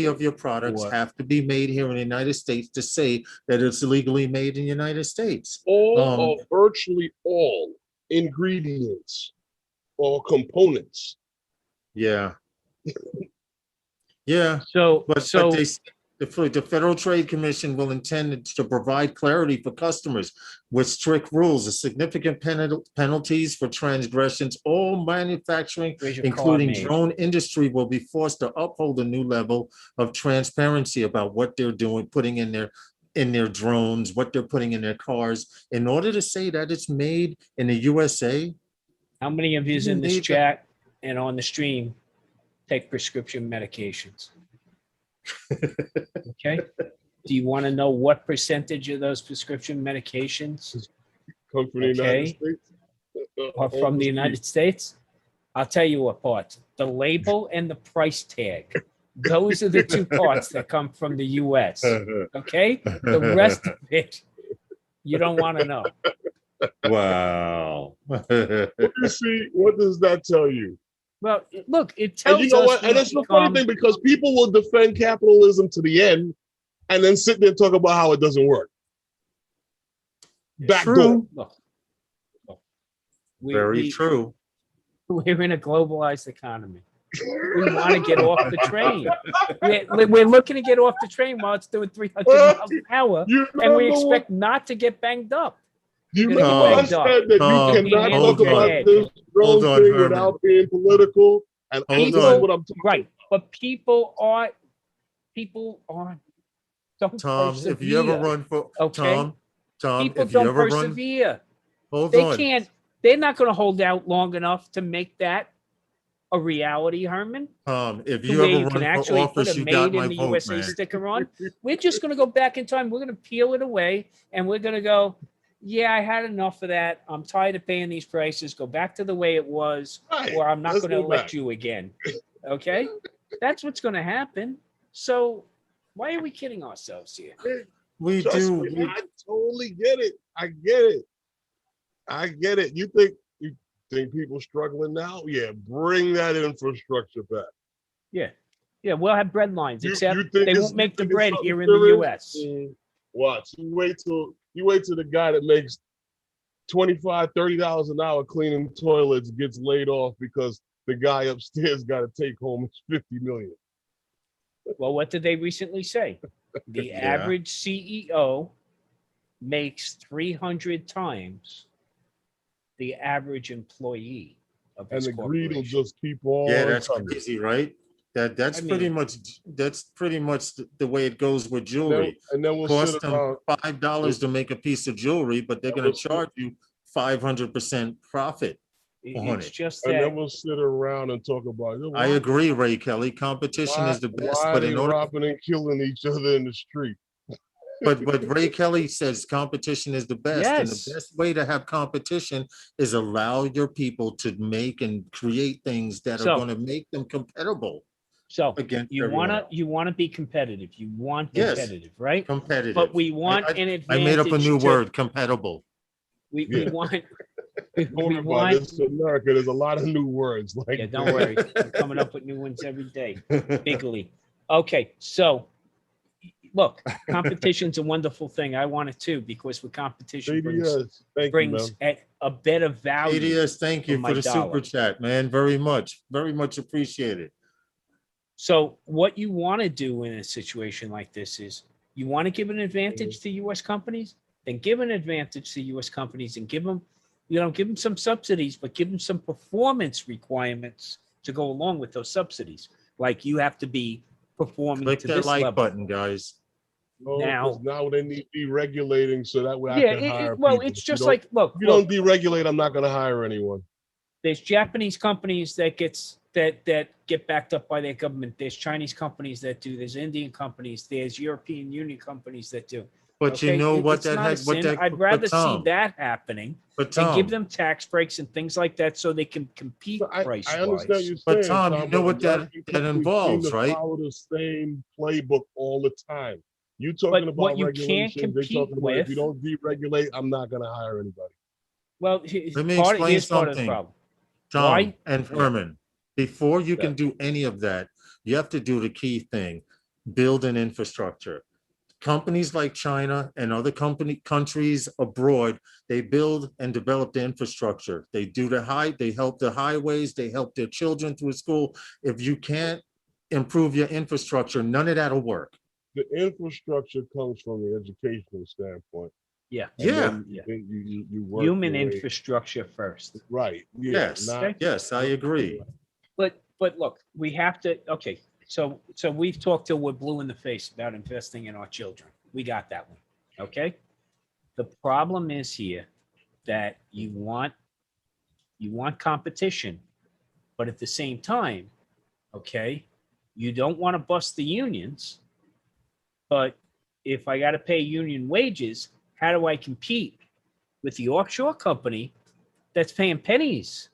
S2: of your products have to be made here in the United States to say that it's legally made in the United States.
S1: Or virtually all ingredients or components.
S2: Yeah. Yeah. But the Federal Trade Commission will intend to provide clarity for customers with strict rules and significant penalties for transgressions. All manufacturing, including drone industry, will be forced to uphold a new level of transparency about what they're doing, putting in their drones, what they're putting in their cars, in order to say that it's made in the USA.
S3: How many of you in this chat and on the stream take prescription medications? Okay. Do you want to know what percentage of those prescription medications
S1: come from the United States?
S3: Are from the United States? I'll tell you what parts. The label and the price tag. Those are the two parts that come from the US. Okay? The rest of it, you don't want to know.
S2: Wow.
S1: You see, what does that tell you?
S3: Well, look, it tells
S1: you know what? And it's the funny thing, because people will defend capitalism to the end and then sit there and talk about how it doesn't work. Backdoor.
S2: Very true.
S3: We're in a globalized economy. We want to get off the train. We're looking to get off the train while it's doing 300 miles an hour, and we expect not to get banged up.
S1: You remember I said that you cannot talk about this drone thing without being political, and this is what I'm talking about.
S3: But people are.
S2: Tom, persevere. If you ever run for Tom,
S3: people don't persevere. They're not going to hold out long enough to make that a reality, Herman.
S2: If you ever run for office, you got my vote,
S3: USA
S2: man.
S3: sticker on. We're just going to go back in time. We're going to peel it away, and we're going to go. Yeah, I had enough of that. I'm tired of paying these prices. Go back to the way it was, or I'm not going to elect you again. Okay? That's what's going to happen. So why are we kidding ourselves here?
S2: I
S1: totally get it. I get it. You think people struggling now? Yeah, bring that infrastructure back.
S3: Yeah, we'll have bread lines, except they won't make the bread here in the U.S.
S1: Watch. You wait till the guy that makes $25, $30 an hour cleaning toilets gets laid off because the guy upstairs got to take home $50 million.
S3: Well, what did they recently say? The average CEO makes 300 times the average employee of his corporation.
S1: And the greed will just keep on.
S2: Yeah, that's crazy, right? That's pretty much the way it goes with jewelry.
S1: And then we'll
S2: cost them $5 to make a piece of jewelry, but they're going to charge you 500% profit on it.
S3: Just
S1: and then we'll sit around and talk about it.
S2: I agree, Ray Kelly. Competition is the best, but in order
S1: robbing and killing each other in the street.
S2: But Ray Kelly says competition is the best. Yes. And the best way to have competition is allow your people to make and create things that are going to make them compatible.
S3: So you want to be competitive. You want competitive, right?
S2: Competitive.
S3: But we want an advantage.
S2: I made up a new word, compatible.
S3: We want.
S1: Don't worry about this in America. There's a lot of new words.
S3: Don't worry. We're coming up with new ones every day. Bigly. Okay, so look, competition's a wonderful thing. I want it too, because with competition brings a better value.
S2: ADS, thank you for the super chat, man. Very much appreciated.
S3: So what you want to do in a situation like this is you want to give an advantage to U.S. companies, then give an advantage to U.S. companies and give them some subsidies, but give them some performance requirements to go along with those subsidies. Like you have to be performing
S2: Click
S3: to
S2: that
S3: this
S2: like
S3: level.
S2: button, guys.
S1: Oh,
S3: Now-
S1: 'cause now they need deregulating so that way I
S3: Yeah,
S1: can hire
S3: well,
S1: people.
S3: it's
S1: If you
S3: just
S1: don't-
S3: like, look,
S1: if you
S3: look,
S1: don't deregulate, I'm not going to hire anyone.
S3: there's Japanese companies that get backed up by their government. There's Chinese companies that do. There's Indian companies. There's European Union companies that do.
S2: But you
S3: Okay,
S2: know what
S3: it's
S2: that
S3: not a
S2: had, what
S3: sin.
S2: that,
S3: I'd rather
S2: but
S3: see
S2: Tom,
S3: that happening
S2: but
S3: and give
S2: Tom,
S3: them tax breaks and things like that so they can compete
S1: So I understand
S3: price-wise.
S1: you're
S2: But
S1: saying,
S2: Tom, you know
S1: but
S2: what that
S1: American
S2: that
S1: companies
S2: involves,
S1: seem to
S2: right?
S1: follow the same playbook all the time. You talking
S3: But what
S1: about
S3: you can't
S1: regulations? They
S3: compete
S1: talking about if you
S3: with-
S1: don't deregulate, I'm not going to hire anybody.
S3: Well,
S2: Let me
S3: here's
S2: explain
S3: part of the
S2: something,
S3: problem.
S2: Tom
S3: Why?
S2: and Herman. Before you
S3: Yeah.
S2: can do any of that, you have to do the key thing, build an infrastructure. Companies like China and other countries abroad, they build and develop the infrastructure. They do they help the highways, they help their children through school. If you can't improve your infrastructure, none of that'll work.
S1: The infrastructure comes from the educational standpoint.
S3: Yeah.
S1: And
S2: Yeah.
S1: then
S3: Yeah.
S1: you work
S3: Human
S1: your way-
S3: infrastructure first.
S1: Right. Yeah.
S2: Yes,
S1: Not,
S2: yes, I agree.
S3: But look, we have to, okay, so we've talked till we're blue in the face about investing in our children. We got that one, okay? The problem is here that you want competition, but at the same time, okay, you don't want to bust the unions, but if I got to pay union wages, how do I compete with the offshore company that's paying pennies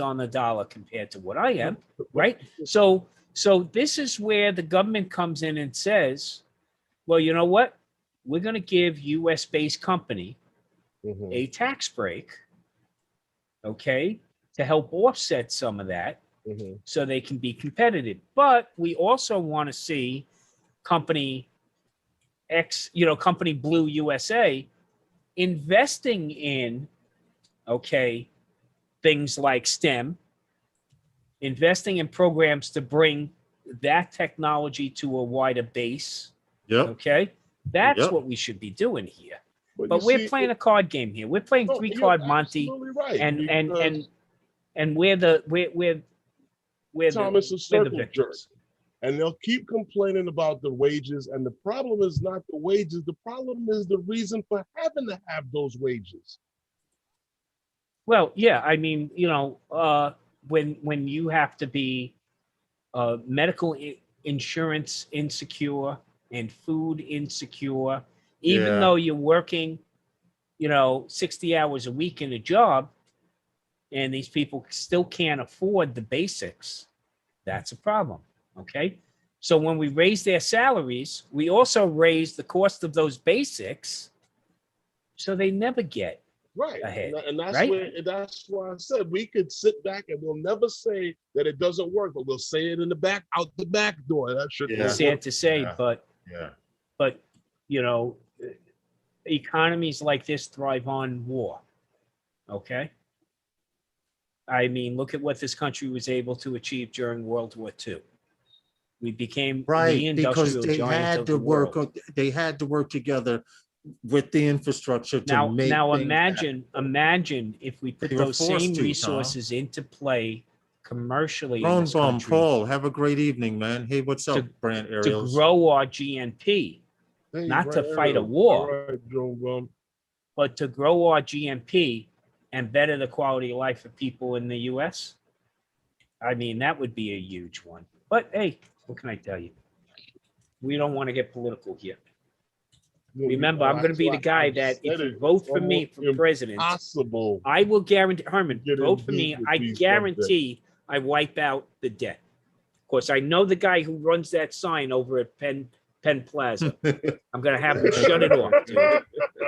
S3: on the dollar compared to what I am, right? So this is where the government comes in and says, well, you know what? We're going to give US-based company
S1: Mhm.
S3: a tax break, okay, to help offset some of that
S1: Mhm.
S3: so they can be competitive. But we also want to see company X, company Blue USA investing in, okay, things like STEM, investing in programs to bring that technology to a wider base.
S2: Yep,
S3: Okay. That's
S2: Yep.
S3: what we should be doing here.
S1: you
S3: But we're
S1: see,
S3: playing a card game here. We're playing
S1: no,
S3: three
S1: you're
S3: card Monty,
S1: absolutely right,
S3: and
S1: because
S3: we're the
S1: Tom, it's a
S3: we're the
S1: circle jerk.
S3: victims.
S1: and they'll keep complaining about the wages. And the problem is not the wages. The problem is the reason for having to have those wages.
S3: Well, yeah, I mean, when you have to be medical insurance insecure and food insecure, even
S2: Yeah.
S3: though you're working, 60 hours a week in a job, and these people still can't afford the basics, that's a problem. Okay. So when we raise their salaries, we also raise the cost of those basics. So they never get
S1: Right.
S3: ahead,
S1: And that's
S3: right?
S1: that's why I said we could sit back and we'll never say that it doesn't work, but we'll say it in the back, out the back door. That shit
S2: Yeah.
S1: don't
S3: Sad
S1: work.
S3: to say,
S2: Yeah.
S3: but
S2: yeah.
S3: you know, economies like this thrive on war. Okay. I mean, look at what this country was able to achieve during World War II. We became the
S2: Right, because
S3: industrial
S2: they
S3: giant
S2: had
S3: of
S2: to
S3: the
S2: work,
S3: world.
S2: they had to work together with the infrastructure to
S3: Now,
S2: make things happen.
S3: imagine if we put
S2: They were
S3: those
S2: forced
S3: same
S2: to, Tom.
S3: resources into play commercially in
S2: Ron
S3: this
S2: Bum,
S3: country
S2: Paul, have a great evening, man. Hey, what's up, Brant
S3: to
S2: Ariels?
S3: grow our GNP,
S1: Hey,
S3: not to
S1: right,
S3: fight a
S1: Ariel.
S3: war.
S1: All right, Joe Bum.
S3: but to grow our GNP and better the quality of life of people in the US. I mean, that would be a huge one. But hey, what can I tell you? We don't want to get political here. Remember, I'm going to be the guy that if you vote for me for president,
S1: Possible.
S3: I will guarantee, Herman,
S1: Get in
S3: vote for
S1: deep
S3: me.
S1: with
S3: I
S1: these
S3: guarantee I wipe out the debt. Of course, I know the guy who runs that sign over at Penn Plaza. I'm going to have him shut it off, dude.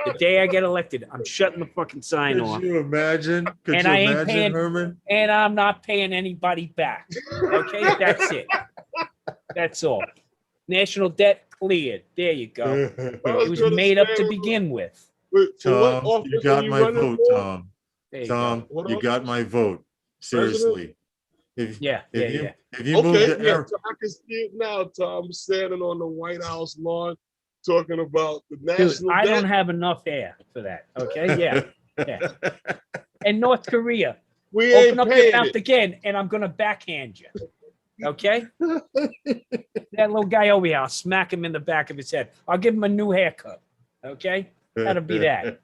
S3: The day I get elected, I'm shutting the fucking sign off.
S2: Could you imagine? Could
S3: And
S2: you
S3: I ain't
S2: imagine,
S3: paying-
S2: Herman?
S3: And I'm not paying anybody back. Okay, that's it. That's all. National debt cleared. There you go. It was made up to begin with.
S1: For what
S2: Tom,
S1: office
S2: you
S1: are
S2: got my
S1: running
S2: vote,
S1: for?
S2: Tom.
S3: There you
S2: Tom,
S3: go.
S1: What
S2: you
S1: else?
S2: got my vote. Seriously. If
S3: Yeah.
S2: if you move
S1: Okay,
S2: the
S1: yeah,
S2: air,
S1: so I can see it now, Tom, standing on the White House lawn talking about the
S3: Dude,
S1: national
S3: I
S1: debt.
S3: don't have enough air for that. Okay, yeah. And North Korea,
S1: We ain't
S3: open up your
S1: paying
S3: mouth
S1: it.
S3: again, and I'm gonna backhand you. Okay? That little guy over here, I'll smack him in the back of his head. I'll give him a new haircut. Okay? That'll be that.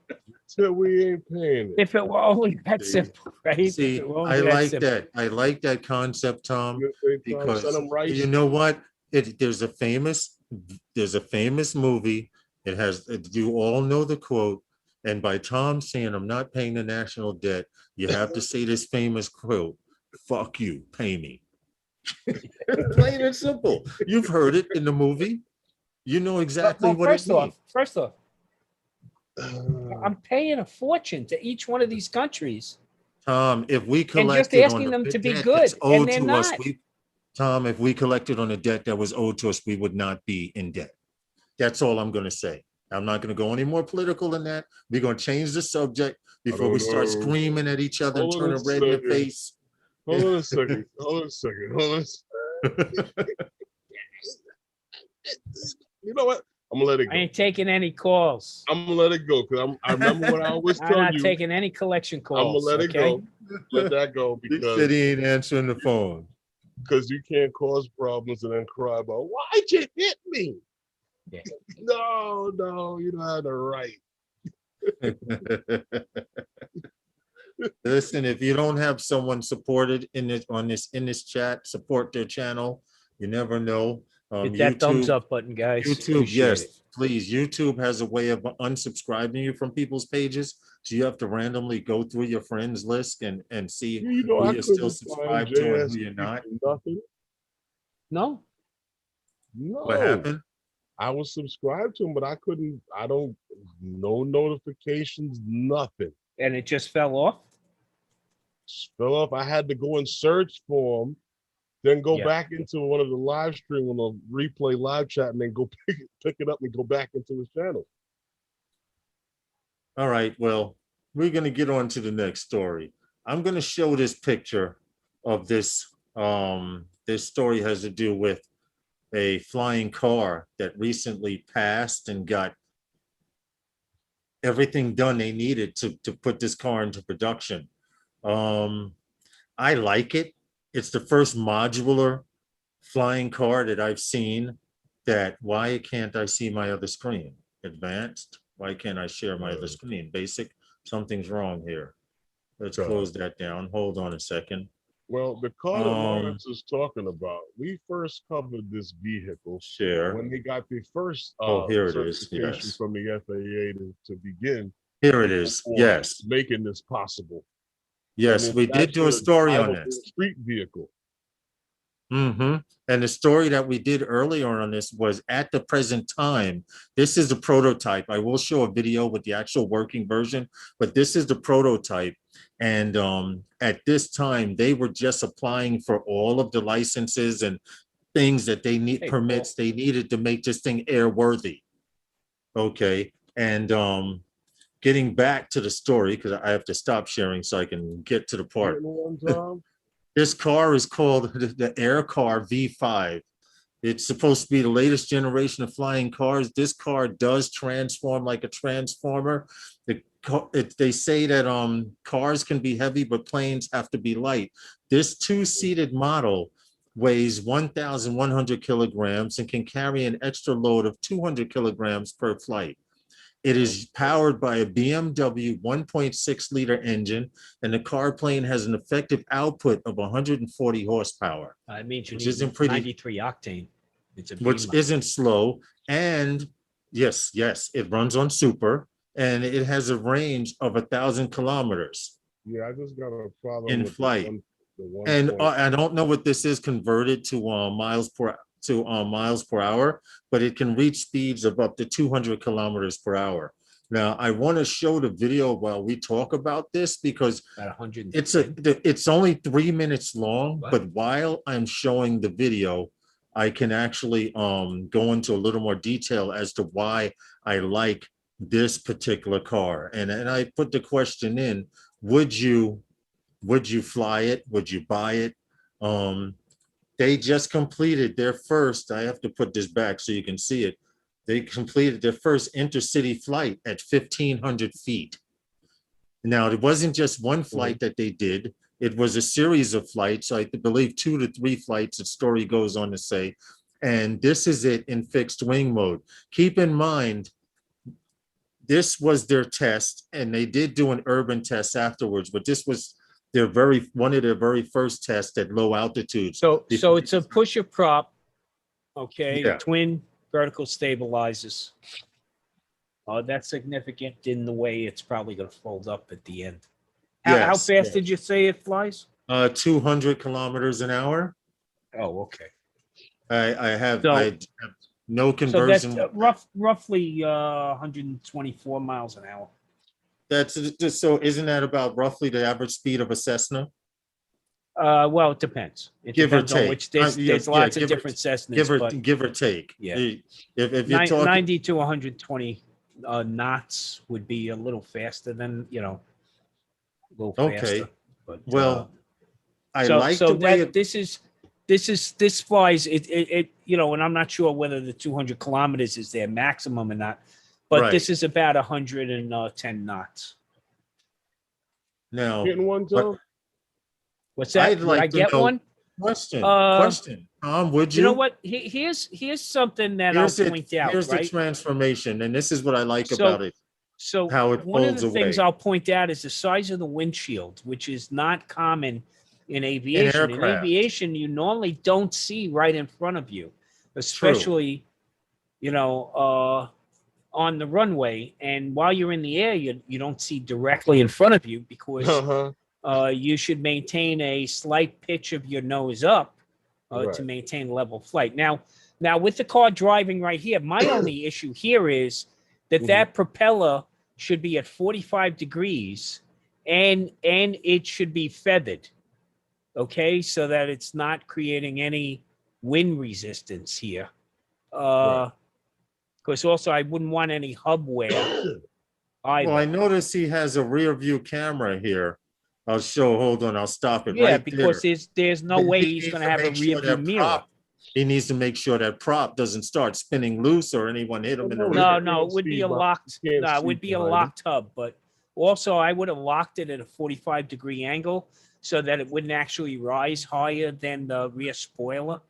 S1: So we ain't paying it.
S3: If it were only that
S2: See,
S3: simple, right? If
S2: See,
S3: it were only
S2: I like
S3: simple.
S2: that. I like that concept, Tom, because
S1: Send 'em rice.
S2: you know what? There's a famous movie. It has, you all know the quote. And by Tom saying, I'm not paying the national debt, you have to say this famous quote, fuck you, pay me. Plain and simple. You've heard it in the movie. You know exactly
S3: Well,
S2: what it means.
S3: first off, I'm paying a fortune to each one of these countries.
S2: Tom, if we
S3: And
S2: collected
S3: just
S2: on
S3: asking
S2: the
S3: them to be
S2: debt
S3: good,
S2: that's
S3: and
S2: owed
S3: they're
S2: to us,
S3: not.
S2: Tom, if we collected on a debt that was owed to us, we would not be in debt. That's all I'm going to say. I'm not going to go any more political than that. We're going to change the subject before we start screaming at each other and turning red in the face.
S1: Hold on a second. You know what? I'm gonna let it
S3: I
S1: go.
S3: ain't taking any calls.
S1: I'm gonna let it go because I remember what I always
S3: I'm
S1: tell
S3: not
S1: you.
S3: taking any collection calls.
S1: I'm gonna let it
S3: okay?
S1: go. Let that go
S2: He said he ain't answering the phone.
S1: because you can't cause problems and then cry about why'd you hit me?
S3: Yeah.
S1: No, you don't have the right.
S2: Listen, if you don't have someone supported in this chat, support their channel. You never know.
S3: Hit that thumbs
S2: YouTube,
S3: up button, guys.
S2: YouTube,
S3: Appreciate
S2: yes,
S3: it.
S2: please. YouTube has a way of unsubscribing you from people's pages, so you have to randomly go through your friends list and see
S1: You know,
S2: who
S1: I
S2: you're still
S1: couldn't find
S2: subscribed to and who you're
S1: JSP
S2: not.
S1: for nothing.
S3: No?
S1: No.
S2: What happened?
S1: I was subscribed to him, but I don't, no notifications, nothing.
S3: And it just fell off?
S1: Fell off. I had to go and search for him, then go
S3: Yeah.
S1: back into one of the live stream on the replay live chat, and then go pick it up and go back into his channel.
S2: All right, well, we're going to get on to the next story. I'm going to show this picture of this. This story has to do with a flying car that recently passed and got everything done they needed to put this car into production. I like it. It's the first modular flying car that I've seen. That why can't I see my other screen? Advanced. Why can't I share my other screen? Basic. Something's wrong here. Let's close that down. Hold on a second.
S1: Well, the car that Lawrence is talking about, we first covered this vehicle
S2: Share.
S1: when they got the first
S2: here it is.
S1: certification
S2: Yes.
S1: from the FAA to begin.
S2: Here it is. Yes.
S1: Making this possible.
S2: Yes, we did do a story on this.
S1: Street vehicle.
S2: And the story that we did earlier on this was at the present time. This is the prototype. I will show a video with the actual working version, but this is the prototype. And at this time, they were just applying for all of the licenses and things that they need, permits they needed to make this thing airworthy. Okay, and getting back to the story, because I have to stop sharing so I can get to the part. This car is called the Air Car V5. It's supposed to be the latest generation of flying cars. This car does transform like a transformer. They say that cars can be heavy, but planes have to be light. This two-seated model weighs 1,100 kilograms and can carry an extra load of 200 kilograms per flight. It is powered by a BMW 1.6 liter engine, and the car plane has an effective output of 140 horsepower.
S3: It means you
S2: which
S3: need
S2: isn't pretty,
S3: 93 octane. It's a
S2: which
S3: Beamer.
S2: isn't slow. And yes, it runs on super, and it has a range of 1,000 kilometers.
S1: Yeah, I just got a problem
S2: in
S1: with
S2: flight. And I don't know what this is converted to miles per hour, but it can reach speeds of up to 200 kilometers per hour. Now, I want to show the video while we talk about this because it's only 3 minutes long. What? But while I'm showing the video, I can actually go into a little more detail as to why I like this particular car. And I put the question in, would you fly it? Would you buy it? They just completed their first, I have to put this back so you can see it. They completed their first intercity flight at 1,500 feet. Now, it wasn't just one flight that they did. It was a series of flights, I believe 2 to 3 flights, the story goes on to say. And this is it in fixed wing mode. Keep in mind, this was their test, and they did do an urban test afterwards, but this was one of their very first tests at low altitudes.
S3: So it's a pusher prop, okay,
S2: Yeah.
S3: twin vertical stabilizers. That's significant in the way it's probably going to fold up at the end. How
S2: Yes,
S3: fast
S2: yes.
S3: did you say it flies?
S2: 200 kilometers an hour.
S3: Oh, okay.
S2: I have
S3: So-
S2: I have no
S3: So
S2: conversion.
S3: that's roughly 124 miles an hour.
S2: That's just, so isn't that about roughly the average speed of a Cessna?
S3: Well, it depends. It
S2: Give or
S3: depends on
S2: take.
S3: which there's
S2: Yeah,
S3: lots
S2: give
S3: of
S2: or-
S3: different Cessnas,
S2: Give or take.
S3: Yeah.
S2: If you're talking
S3: 90 to 120 knots would be a little faster than, a little
S2: Okay.
S3: faster. But
S2: well, I
S3: so
S2: like the way
S3: that this flies it and I'm not sure whether the 200 kilometers is their maximum or not, but
S2: Right.
S3: this is about 110 knots.
S2: now.
S1: Getting one, Joe?
S3: What's that?
S2: I'd
S3: Would
S2: like
S3: I
S2: to
S3: get
S2: know-
S3: one?
S2: Question.
S3: Uh,
S2: Tom, would you?
S3: You know what? Here's something that I'll point out.
S2: Here's the
S3: Right.
S2: transformation, and this is what I like
S3: So-
S2: about it.
S3: So
S2: how it
S3: one of
S2: folds
S3: the things
S2: away.
S3: I'll point out is the size of the windshield, which is not common in aviation. In
S2: aircraft.
S3: aviation, you normally don't see right in front of you, especially on the runway. And while you're in the air, you don't see directly in front of you because you should maintain a slight pitch of your nose up
S1: Right.
S3: to maintain level flight. Now with the car driving right here, my only issue here is that that propeller should be at 45 degrees and it should be feathered, okay, so that it's not creating any wind resistance here.
S1: Right.
S3: Because also I wouldn't want any hub wear either.
S2: Well, I notice he has a rear view camera here. Hold on, I'll stop it
S3: Yeah,
S2: right
S3: because
S2: there.
S3: there's no way he's
S2: needs
S3: going
S2: to
S3: to have a
S2: make sure
S3: rear view
S2: that
S3: mirror.
S2: prop- He needs to make sure that prop doesn't start spinning loose or anyone hit him in the
S1: No,
S2: rear.
S3: No, it would be a locked.
S1: can't
S3: No, it
S1: see
S3: would be a
S1: behind it.
S3: locked hub. But also, I would have locked it at a 45-degree angle so that it wouldn't actually rise higher than the rear spoiler.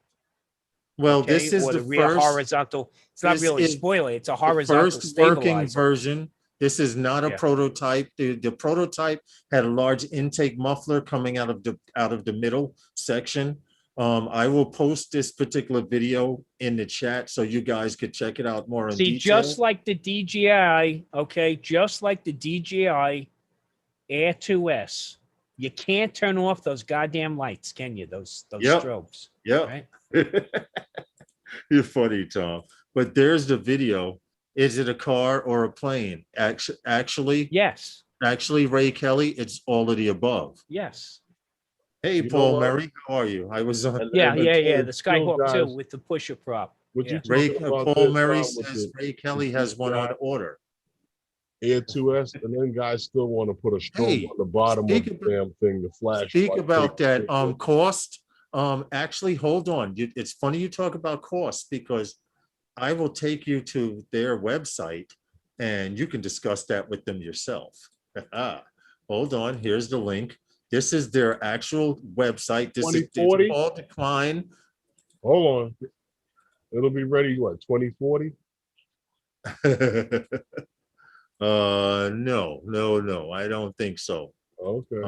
S2: Well,
S3: Okay?
S2: this is
S3: or
S2: the
S3: rear
S2: first,
S3: horizontal. It's not
S2: this
S3: really a
S2: is
S3: spoiler. It's a
S2: the
S3: horizontal
S2: first working
S3: stabilizer.
S2: version. This is not a
S3: Yeah.
S2: prototype. The prototype had a large intake muffler coming out of the middle section. I will post this particular video in the chat so you guys could check it out more in
S3: See,
S2: detail.
S3: just like the DJI, okay, just like the DJI Air 2S, you can't turn off those goddamn lights, can you? Those
S2: Yep.
S3: strobes.
S2: Yeah.
S3: Right?
S2: You're funny, Tom. But there's the video. Is it a car or a plane? Actually,
S3: Yes.
S2: Ray Kelly, it's all of the above.
S3: Yes.
S2: Hey,
S1: You know
S2: Paul
S1: what?
S2: Murray, how are you? I was on.
S3: Yeah.
S1: And
S3: The
S1: still,
S3: Skyhawk too
S1: guys,
S3: with the pusher prop.
S1: What
S3: Yeah.
S1: you talking about
S2: Paul
S1: this,
S2: Murray
S1: Tom, with
S2: says
S1: the
S2: Ray Kelly has one on order.
S1: Air 2S, and then guys still want to put a strobe
S2: Hey,
S1: on the bottom of
S2: speak
S1: the
S2: about-
S1: damn thing to flash.
S2: Speak
S1: like
S2: about
S1: they-
S2: that. Cost. Actually, hold on. It's funny you talk about cost because I will take you to their website and you can discuss that with them yourself. Hold on. Here's the link. This is their actual website. This is
S1: 2040?
S2: Paul Decline.
S1: Hold on. It'll be ready, what, 2040?
S2: No, I don't think so.
S1: Okay.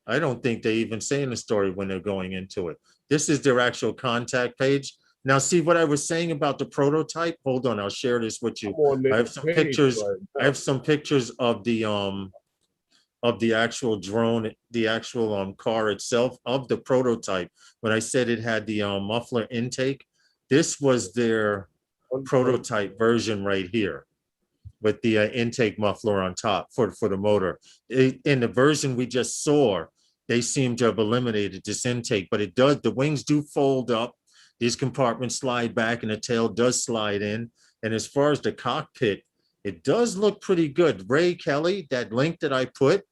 S2: I don't think they even say in the story when they're going into it. This is their actual contact page. Now, see what I was saying about the prototype? Hold on, I'll share this with you.
S1: I'm on their
S2: I have some
S1: page
S2: pictures.
S1: right
S2: I have some pictures of the actual drone, the actual car itself, of the prototype. When I said it had the muffler intake, this was their
S1: now.
S2: prototype version right here with the intake muffler on top for the motor. In the version we just saw, they seem to have eliminated this intake, but the wings do fold up. These compartments slide back and the tail does slide in. And as far as the cockpit, it does look pretty good. Ray Kelly, that link that I put,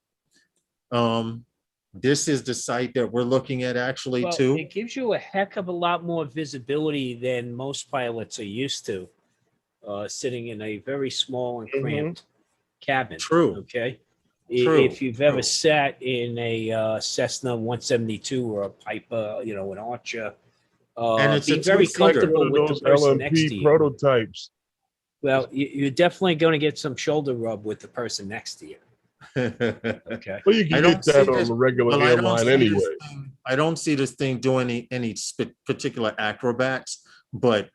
S2: this is the site that we're looking at actually
S3: Well,
S2: too.
S3: it gives you a heck of a lot more visibility than most pilots are used to, sitting in a very small and cramped cabin.
S2: True.
S3: Okay.
S2: True,
S3: If you've ever
S2: true.
S3: sat in a Cessna 172 or a Piper, an Archer,
S2: And it's a
S3: be very
S1: Looks like
S2: two-seater.
S1: one
S3: comfortable
S1: of
S3: with the
S1: those
S3: person next to
S1: LMP
S3: you.
S1: prototypes.
S3: Well, you're definitely going to get some shoulder rub with the person next to you. Okay.
S1: Well, you
S2: I
S1: can
S2: don't
S1: get that
S2: see
S1: on
S2: this.
S1: the regular
S2: Well, I don't
S1: airline
S2: see this
S1: anyway.
S2: thing. I don't see this thing doing any particular acrobats, but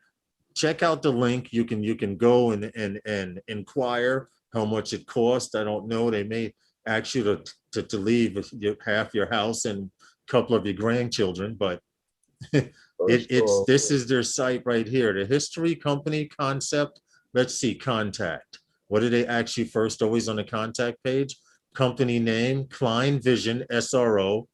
S2: check out the link. You can go and inquire how much it costs. I don't know. They may ask you to leave half your house and a couple of your grandchildren, but this is their site right here. The history, company, concept. Let's see, contact. What do they ask you first? Always on the contact page. Company name, Klein Vision, SRO.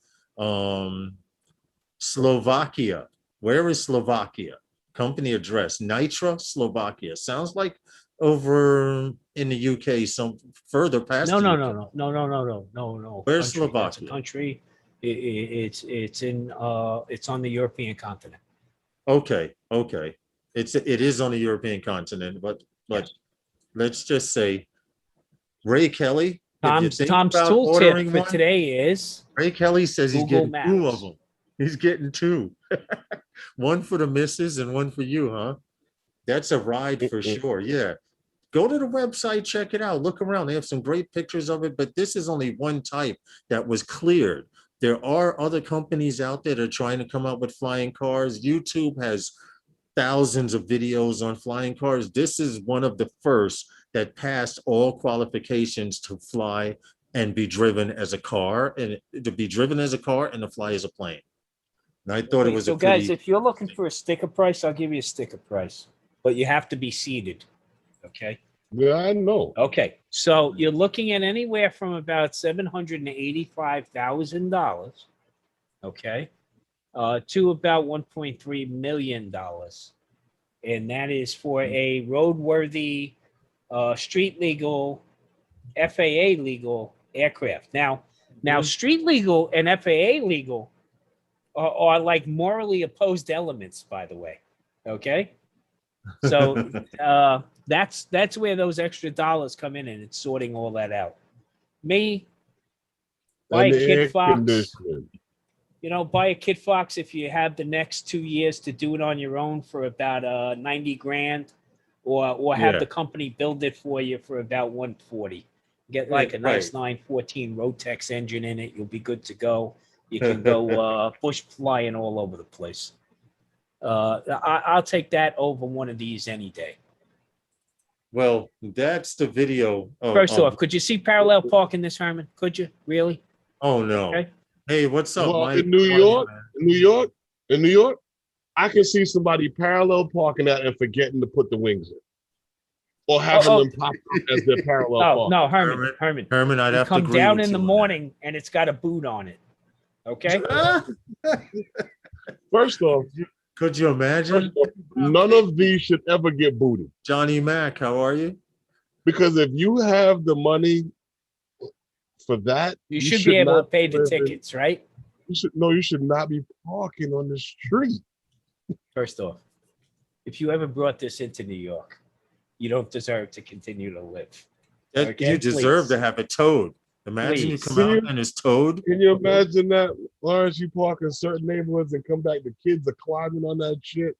S2: Slovakia. Where is Slovakia? Company address, Nitra, Slovakia. Sounds like over in the UK, some further past
S3: No,
S2: the
S3: no,
S2: UK.
S3: no, no, no, no, no, no, no, no.
S2: Where's
S3: Country. That's a
S2: Slovakia?
S3: country. It's on the European continent.
S2: Okay, okay. It is on the European continent, but
S3: Yes.
S2: let's just say Ray Kelly. If you think
S3: Tom's
S2: about
S3: tool tip
S2: ordering
S3: for
S2: one,
S3: today is
S2: Ray Kelly says he's
S3: Google
S2: getting two of
S3: Maps.
S2: them. He's getting two. One for the missus and one for you, huh? That's a ride for sure. Yeah. Go to the website, check it out, look around. They have some great pictures of it, but this is only one type that was cleared. There are other companies out there that are trying to come up with flying cars. YouTube has thousands of videos on flying cars. This is one of the first that passed all qualifications to fly and be driven as a car, and to be driven as a car and to fly as a plane. And I thought it was
S3: So,
S2: a
S3: guys,
S2: pretty.
S3: if you're looking for a sticker price, I'll give you a sticker price, but you have to be seated. Okay.
S1: Yeah, I know.
S3: Okay. So you're looking at anywhere from about $785,000. Okay. To about $1.3 million. And that is for a roadworthy, street legal, FAA legal aircraft. Now, street legal and FAA legal are like morally opposed elements, by the way. Okay. So that's where those extra dollars come in, and it's sorting all that out. Me, buy
S1: And
S3: a
S1: the
S3: Kid
S1: air
S3: Fox.
S1: conditioning.
S3: Buy a Kid Fox if you have the next 2 years to do it on your own for about 90 grand, or have
S2: Yeah.
S3: the company build it for you for about 140. Get like a nice 914 Rotex engine in it. You'll be good to go. You can go bush flying all over the place. I'll take that over one of these any day.
S2: Well, that's the video.
S3: First off, could you see parallel parking this, Herman? Could you really?
S2: Oh no.
S3: Okay.
S2: Hey, what's up,
S1: Well,
S2: Mike?
S1: in New York, I can see somebody parallel parking that and forgetting to put the wings in, or having them pop up as their parallel park.
S3: No, Herman.
S2: Herman, I'd
S3: You
S2: have to
S3: come
S2: agree
S3: down
S2: with
S3: in the
S2: you on
S3: morning and it's got a boot on it. Okay.
S1: First off,
S2: Could you imagine?
S1: none of these should ever get booted,
S2: Johnny Mac, how are you?
S1: because if you have the money for that,
S3: you should be able to
S1: not
S3: pay the
S1: live in-
S3: tickets, right?
S1: you should not be parking on the street.
S3: First off, if you ever brought this into New York, you don't deserve to continue to live. Okay,
S2: You deserve
S3: please.
S2: to have it towed. Imagine you
S3: Please.
S2: come out and it's towed.
S1: Can you imagine that, Lawrence? You park in certain neighborhoods and come back, the kids are climbing on that shit.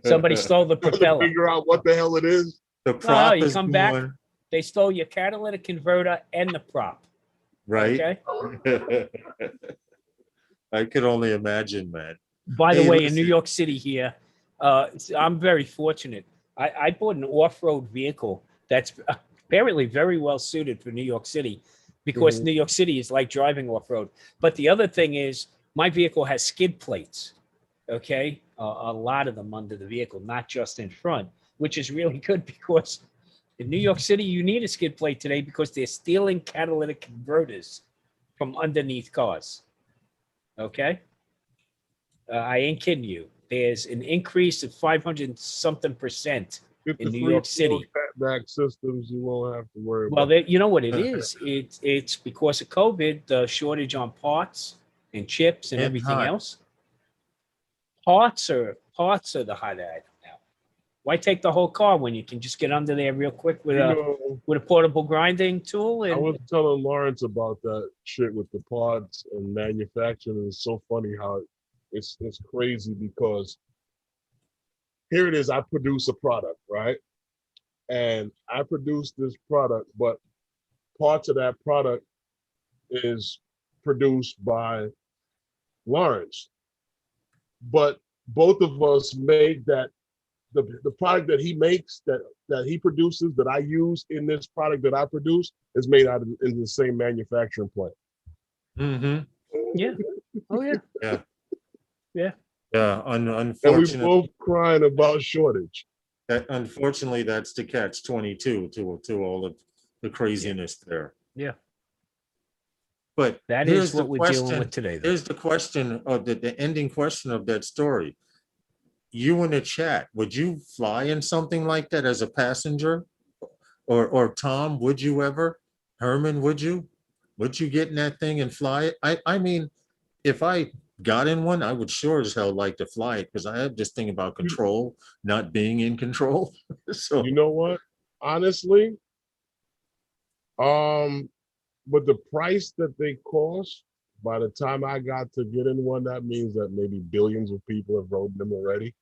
S3: Somebody stole the
S1: Trying to
S3: propeller.
S1: figure out what the hell it is.
S2: The prop
S3: you
S2: is
S3: come back.
S2: going,
S3: They stole your catalytic converter and the prop.
S2: right?
S3: Okay.
S2: I could only imagine, man.
S3: By the
S2: Hey,
S3: way, in
S2: listen.
S3: New York City here, I'm very fortunate. I bought an off-road vehicle that's apparently very well suited for New York City, because New York City is like driving off-road. But the other thing is, my vehicle has skid plates, okay? A lot of them under the vehicle, not just in front, which is really good, because in New York City, you need a skid plate today because they're stealing catalytic converters from underneath cars, okay? I ain't kidding you. There's an increase of 500-something%
S1: Get
S3: in
S1: the
S3: New
S1: free
S3: York City.
S1: back systems. You won't have to worry
S3: Well,
S1: about.
S3: you know what it is? It's because of COVID, the shortage on parts and chips and
S2: And
S3: everything
S2: hot.
S3: else. Parts are the hot item now. Why take the whole car when you can just get under there real quick with
S1: You
S3: a
S1: know,
S3: portable grinding tool?
S1: I
S3: And
S1: was telling Lawrence about that shit with the parts and manufacturing. It's so funny how it's crazy because here it is. I produce a product, right? And I produce this product, but parts of that product is produced by Lawrence. But both of us make that the product that he makes that he produces that I use in this product that I produce is made out of in the same manufacturing plant.
S2: Mm-hmm.
S3: yeah, oh yeah,
S2: Yeah.
S3: yeah.
S2: Yeah.
S1: And we
S2: Unfortunately,
S1: both crying about shortage.
S2: unfortunately, that's the catch 22 to all of the craziness there.
S3: Yeah.
S2: But
S3: That
S2: here's
S3: is what
S2: the
S3: we're
S2: question.
S3: dealing with today, though.
S2: Here's the question, or the ending question of that story. You in the chat, would you fly in something like that as a passenger? Or Tom, would you ever? Herman, would you? Would you get in that thing and fly it? I mean, if I got in one, I would sure as hell like to fly it because I have this thing about control, not being in control. So
S1: You know what? Honestly, with the price that they cost, by the time I got to get in one, that means that maybe billions of people have rode them already.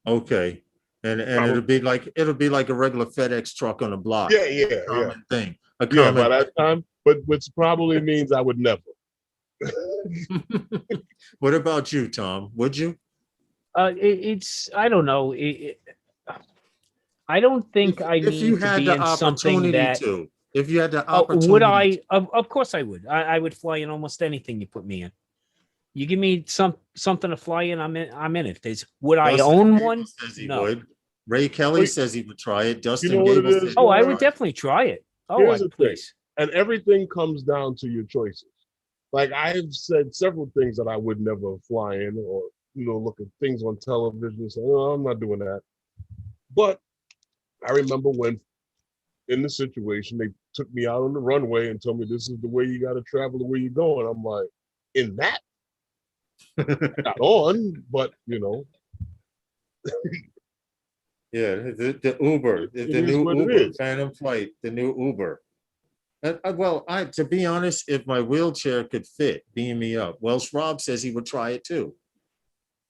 S2: okay. And it'll be like a regular FedEx truck on a block.
S1: Yeah.
S2: Common thing. A
S1: Yeah,
S2: common
S1: by that time, but which probably means I would never.
S2: What about you, Tom? Would you?
S3: It's I don't know. I don't think I
S2: If you
S3: need to
S2: had
S3: be
S2: the
S3: in something
S2: opportunity
S3: that.
S2: to, if you had the
S3: Oh,
S2: opportunity,
S3: would I? Of course I would. I would fly in almost anything you put me in. You give me something to fly in, I'm in it. Would I
S2: Dustin
S3: own
S2: Gable
S3: one?
S2: says he
S3: No.
S2: would. Ray Kelly
S1: Wait.
S2: says he would try it.
S1: You
S2: Dustin
S1: know what it
S2: Gable
S1: is,
S2: says
S3: Oh,
S2: he
S3: I
S2: would
S3: would
S2: try it.
S3: definitely try it. Oh,
S1: Here's the thing.
S3: please.
S1: And everything comes down to your choices. Like I've said several things that I would never fly in, or look at things on television and say, "Oh, I'm not doing that." But I remember when in the situation they took me out on the runway and told me this is the way you got to travel, the way you're going. I'm like, in that, not on, but
S2: Yeah, the Uber,
S1: it
S2: the
S1: is
S2: new
S1: what it
S2: Uber,
S1: is.
S2: Phantom Flight, the new Uber. Well, to be honest, if my wheelchair could fit, beam me up. Welsh Rob says he would try it too.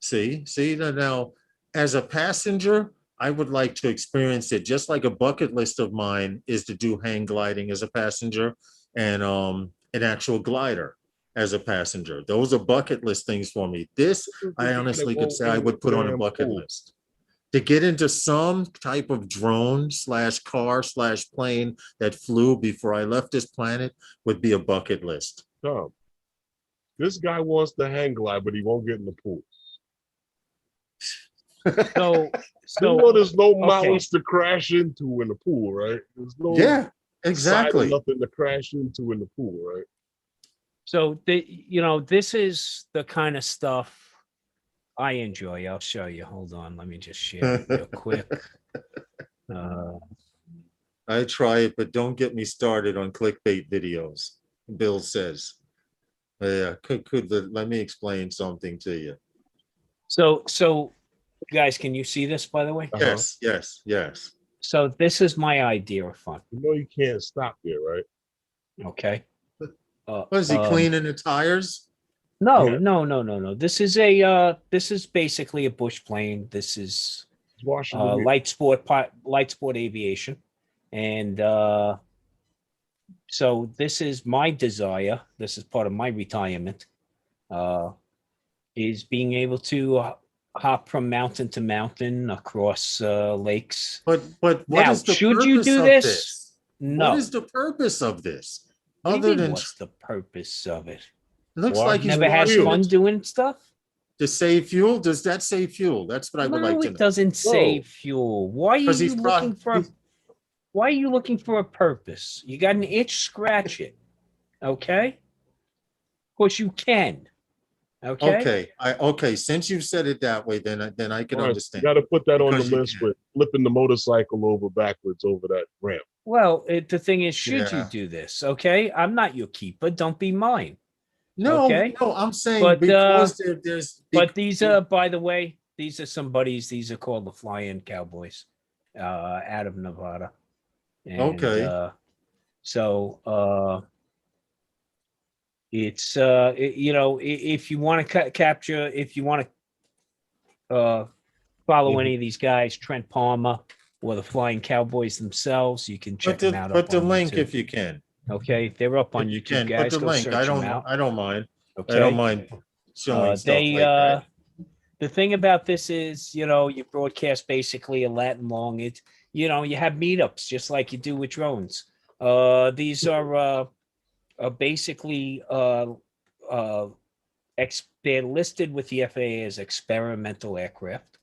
S2: See now, as a passenger, I would like to experience it. Just like a bucket list of mine is to do hang gliding as a passenger, and an actual glider as a passenger. Those are bucket list things for me. This, I honestly could say I would put on a bucket list. To get into some type of drone / car / plane that flew before I left this planet would be a bucket list.
S1: Tom, this guy wants to hang glide, but he won't get in the pool.
S3: So
S1: There's no mountains to crash into in the pool, right? There's no
S2: Yeah, exactly.
S1: nothing to crash into in the pool, right?
S3: So this is the kind of stuff I enjoy. I'll show you. Hold on. Let me just share it real quick.
S2: I try it, but don't get me started on clickbait videos. Bill says, "Yeah, let me explain something to you."
S3: So guys, can you see this, by the way?
S2: Yes.
S3: So this is my idea of fun.
S1: You can't stop there, right?
S3: Okay.
S2: Was he cleaning the tires?
S3: No. This is basically a bush plane. This is light sport aviation, and so this is my desire. This is part of my retirement. Is being able to hop from mountain to mountain across lakes.
S2: But what
S3: now,
S2: is the
S3: should
S2: purpose
S3: you do
S2: of
S3: this?
S2: No. What is the purpose of this?
S3: What do you mean, what's the purpose of it?
S2: Looks like he's
S3: never had fun doing stuff.
S2: To save fuel? Does that save fuel? That's what I would like to know.
S3: No, it doesn't save fuel. Why are you looking for? Why are you looking for a purpose? You got an itch, scratch it. Okay. Of course you can. Okay.
S2: Okay. Since you said it that way, then I can understand.
S1: You got to put that on the list with flipping the motorcycle over backwards over that ramp.
S3: Well, the thing is, should you do this? Okay, I'm not your keeper. Don't be mine.
S2: No,
S3: okay?
S2: No, I'm saying because there's.
S3: But these are, by the way, these are some buddies. These are called the Fly-In Cowboys, out of Nevada. And,
S2: Okay.
S3: So it's if you want to capture, if you want to follow any of these guys, Trent Palmer or the Flying Cowboys themselves, you can check them out.
S2: Put the
S3: on
S2: link
S3: YouTube.
S2: if you can.
S3: Okay, they're up on
S2: If you
S3: YouTube,
S2: can,
S3: guys.
S2: put the
S3: Go
S2: link.
S3: search them out.
S2: I don't mind.
S3: Okay.
S2: I don't mind showing stuff
S3: They
S2: like that.
S3: the thing about this is, you broadcast basically a Latin long. You have meetups just like you do with drones. These are basically they're listed with the FAA as experimental aircraft.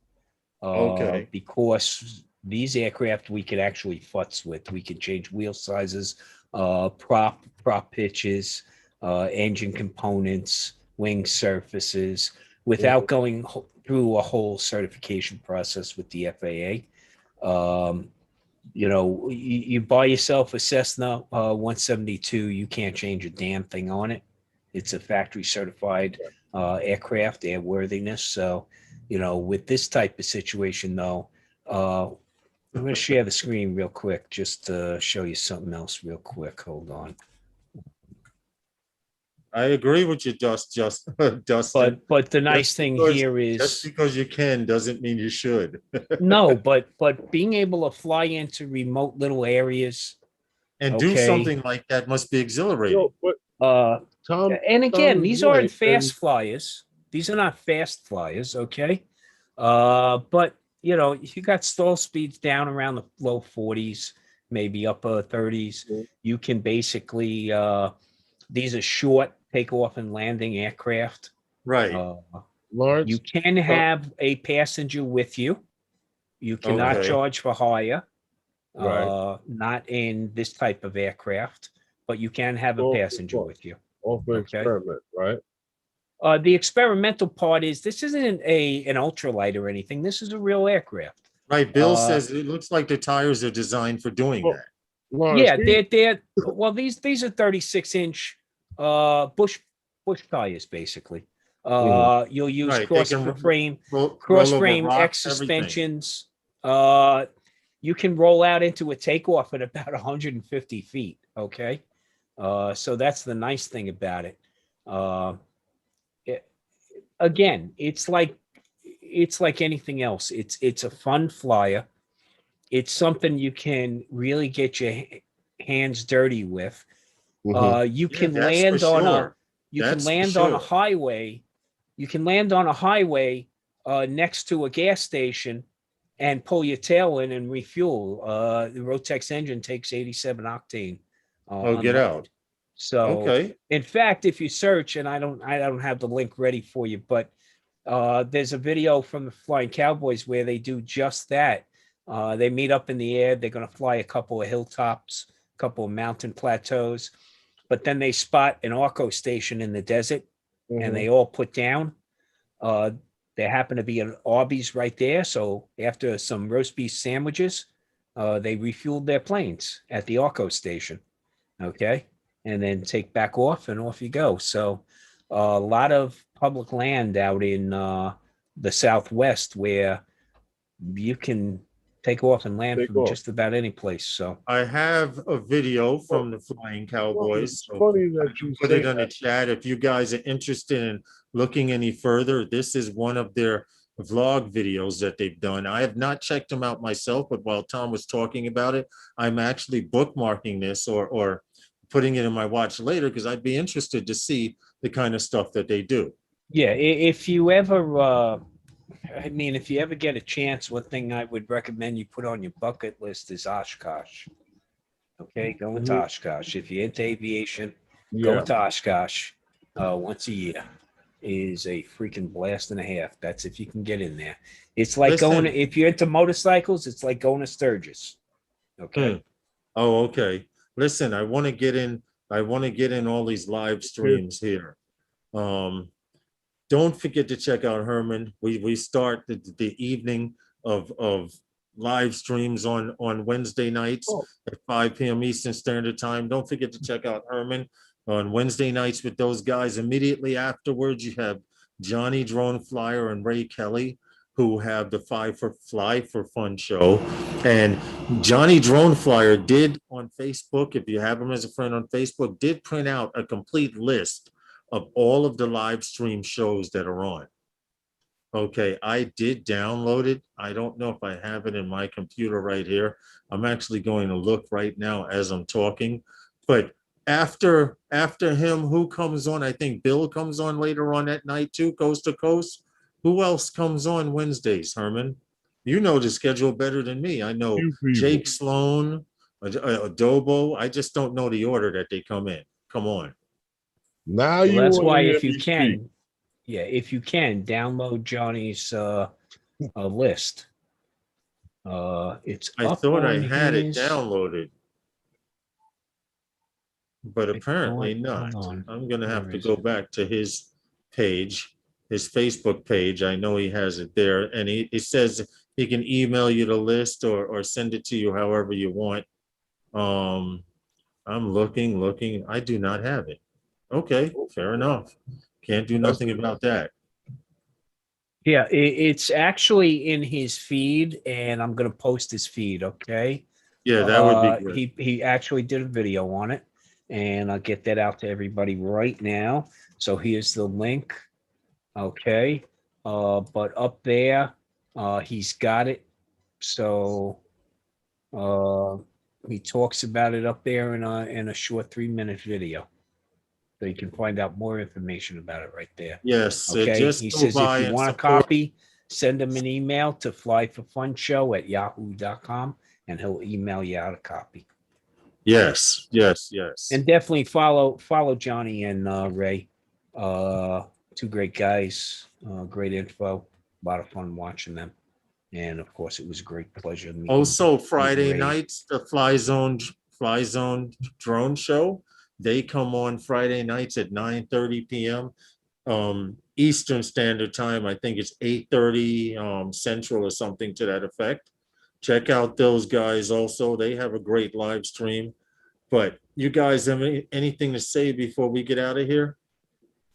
S2: Okay.
S3: Because these aircraft we could actually futz with. We could change wheel sizes, prop pitches, engine components, wing surfaces, without going through a whole certification process with the FAA. You buy yourself a Cessna 172, you can't change a damn thing on it. It's a factory certified aircraft, airworthiness. So, with this type of situation, though, I'm going to share the screen real quick just to show you something else real quick. Hold on.
S2: I agree with you, Dustin.
S3: But the nice thing here is
S2: just because you can doesn't mean you should.
S3: no, but being able to fly into remote little areas
S2: And do something like that must be exhilarating.
S1: Tom,
S3: and again,
S1: Tom
S3: these
S1: right,
S3: aren't fast flyers. These are not fast flyers, okay? But you got stall speeds down around the low 40s, maybe upper 30s. You can basically these are short takeoff and landing aircraft.
S2: Right.
S1: Lawrence,
S3: You can have a passenger with you. You cannot charge for hire. Not in this type of aircraft, but you can have a passenger with you.
S1: All for experiment, right?
S3: The experimental part is this isn't an ultralight or anything. This is a real aircraft.
S2: Right. Bill says it looks like the tires are designed for doing that.
S3: Lawrence, they're well, these are 36-inch bush tires basically. You'll use cross frame X suspensions. You can roll out into a takeoff at about 150 feet. Okay. So that's the nice thing about it. Again, it's like anything else. It's a fun flyer. It's something you can really get your hands dirty with. You can land on a highway. You can land on a highway next to a gas station and pull your tail in and refuel. The Rotex engine takes 87 octane.
S2: Get out.
S3: So, in fact, if you search, and I don't have the link ready for you, but there's a video from the Flying Cowboys where they do just that. They meet up in the air. They're going to fly a couple of hilltops, a couple of mountain plateaus, but then they spot an Arco station in the desert, and they all put down. There happened to be an Arby's right there. So after some roast beef sandwiches, they refueled their planes at the Arco station. Okay. And then take back off and off you go. So a lot of public land out in the Southwest where you can take off and land from just about any place. So
S2: I have a video from the Flying Cowboys.
S1: It's funny that you
S2: put it on the chat. If you guys are interested in looking any further, this is one of their vlog videos that they've done. I have not checked them out myself, but while Tom was talking about it, I'm actually bookmarking this or putting it in my watch later because I'd be interested to see the kind of stuff that they do.
S3: Yeah, if you ever if you ever get a chance, one thing I would recommend you put on your bucket list is Oshkosh. Okay, go into Oshkosh. If you're into aviation, go to Oshkosh once a year. It is a freaking blast and a half. That's if you can get in there. It's like if you're into motorcycles, it's like going to Sturgis. Okay.
S2: Oh, okay. Listen, I want to get in all these live streams here. Don't forget to check out Herman. We start the evening of live streams on Wednesday nights at 5 p.m. Eastern Standard Time. Don't forget to check out Herman on Wednesday nights with those guys. Immediately afterwards, you have Johnny Drone Flyer and Ray Kelly, who have the Fly for Fun show. And Johnny Drone Flyer did on Facebook, if you have him as a friend on Facebook, did print out a complete list of all of the live stream shows that are on. Okay, I did download it. I don't know if I have it in my computer right here. I'm actually going to look right now as I'm talking. But after him, who comes on? I think Bill comes on later on that night too, Coast to Coast. Who else comes on Wednesdays, Herman? You know the schedule better than me. I know
S1: Few people.
S2: Jake Sloan, Adobo. I just don't know the order that they come in. Come on.
S1: Now
S3: Well,
S1: you
S3: that's
S1: want
S3: why
S1: to hear
S3: if you
S1: me
S3: can,
S1: speak.
S3: yeah, if you can download Johnny's list. It's
S2: I
S3: up
S2: thought I
S3: on
S2: had it
S3: his.
S2: downloaded, but
S3: I
S2: apparently
S3: thought-
S2: not.
S3: hold on.
S2: I'm gonna have
S3: Where
S2: to
S3: is
S2: go
S3: it?
S2: back to his page, his Facebook page. I know he has it there, and he says he can email you the list or send it to you however you want. I'm looking. I do not have it. Okay, fair enough. Can't do
S1: That's-
S2: nothing about that.
S3: Yeah, it's actually in his feed, and I'm gonna post his feed. Okay.
S2: Yeah, that would be great.
S3: He actually did a video on it, and I'll get that out to everybody right now. So here's the link. Okay. But up there, he's got it. So he talks about it up there in a short 3-minute video. So you can find out more information about it right there.
S2: Yes,
S3: Okay.
S2: just
S3: He
S2: go
S3: says
S2: by
S3: if you
S2: and
S3: want a
S2: support.
S3: copy, send him an email to flyforfunshow@yahoo.com and he'll email you out a copy.
S2: Yes.
S3: And definitely follow Johnny and Ray. Two great guys, great info, a lot of fun watching them. And of course, it was a great pleasure.
S2: Also, Friday
S3: Ray.
S2: nights, the Fly Zone drone show. They come on Friday nights at 9:30 p.m. Eastern Standard Time. I think it's 8:30 Central or something to that effect. Check out those guys also. They have a great live stream. But you guys have anything to say before we get out of here?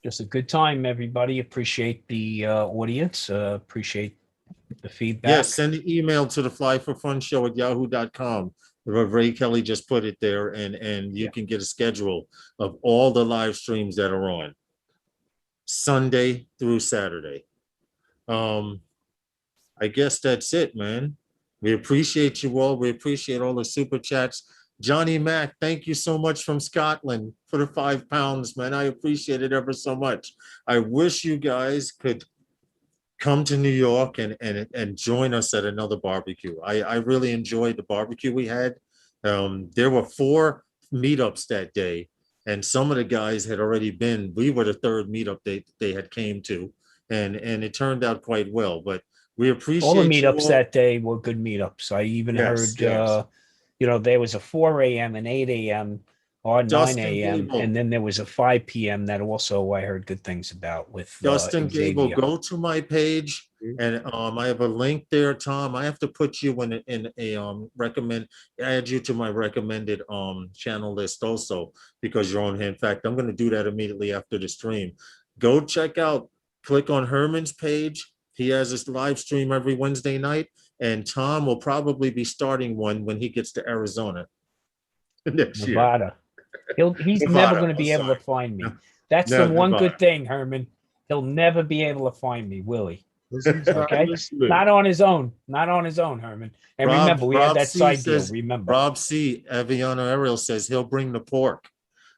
S3: Just a good time, everybody. Appreciate the audience. Appreciate the feedback.
S2: Yes, send an email to the flyforfunshow@yahoo.com. Ray Kelly just put it there, and you can get a schedule of all the live streams that are on Sunday through Saturday. I guess that's it, man. We appreciate you all. We appreciate all the super chats. Johnny Mac, thank you so much from Scotland for the £5, man. I appreciate it ever so much. I wish you guys could come to New York and join us at another barbecue. I really enjoyed the barbecue we had. There were 4 meetups that day, and some of the guys had already been. We were the 3rd meetup they had came to, and it turned out quite well. But we appreciate
S3: all the
S2: you
S3: meetups
S2: all.
S3: that day were good meetups. I even heard, there was a 4 a.m. and 8 a.m. or 9
S2: Dustin
S3: a.m.
S2: Gable.
S3: and then there was a 5 p.m. that also I heard good things about with
S2: Dustin Gable,
S3: Xavier.
S2: go to my page, and I have a link there, Tom. I have to put you in a add you to my recommended channel list also, because you're on here. In fact, I'm going to do that immediately after the stream. Go check out, click on Herman's page. He has this live stream every Wednesday night, and Tom will probably be starting one when he gets to Arizona next year.
S3: Nevada. He's never going to be able to find me. That's the one good thing, Herman. He'll never be able to find me, will he? Okay? Not on his own. Not on his own, Herman. And remember, we had that side deal. Remember.
S2: Rob C. Aviano Ariel says he'll bring the pork.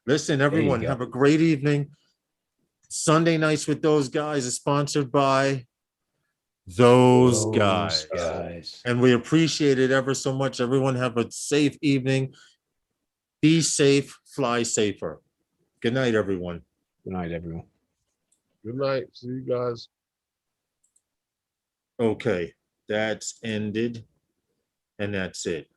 S2: Listen, everyone, have a great evening. Sunday Nights with Those Guys is sponsored by those guys. And we appreciate it ever so much. Everyone have a safe evening. Be safe, fly safer. Good night, everyone.
S3: Good night, everyone.
S1: Good night. See you guys.
S2: Okay, that's ended. And that's it.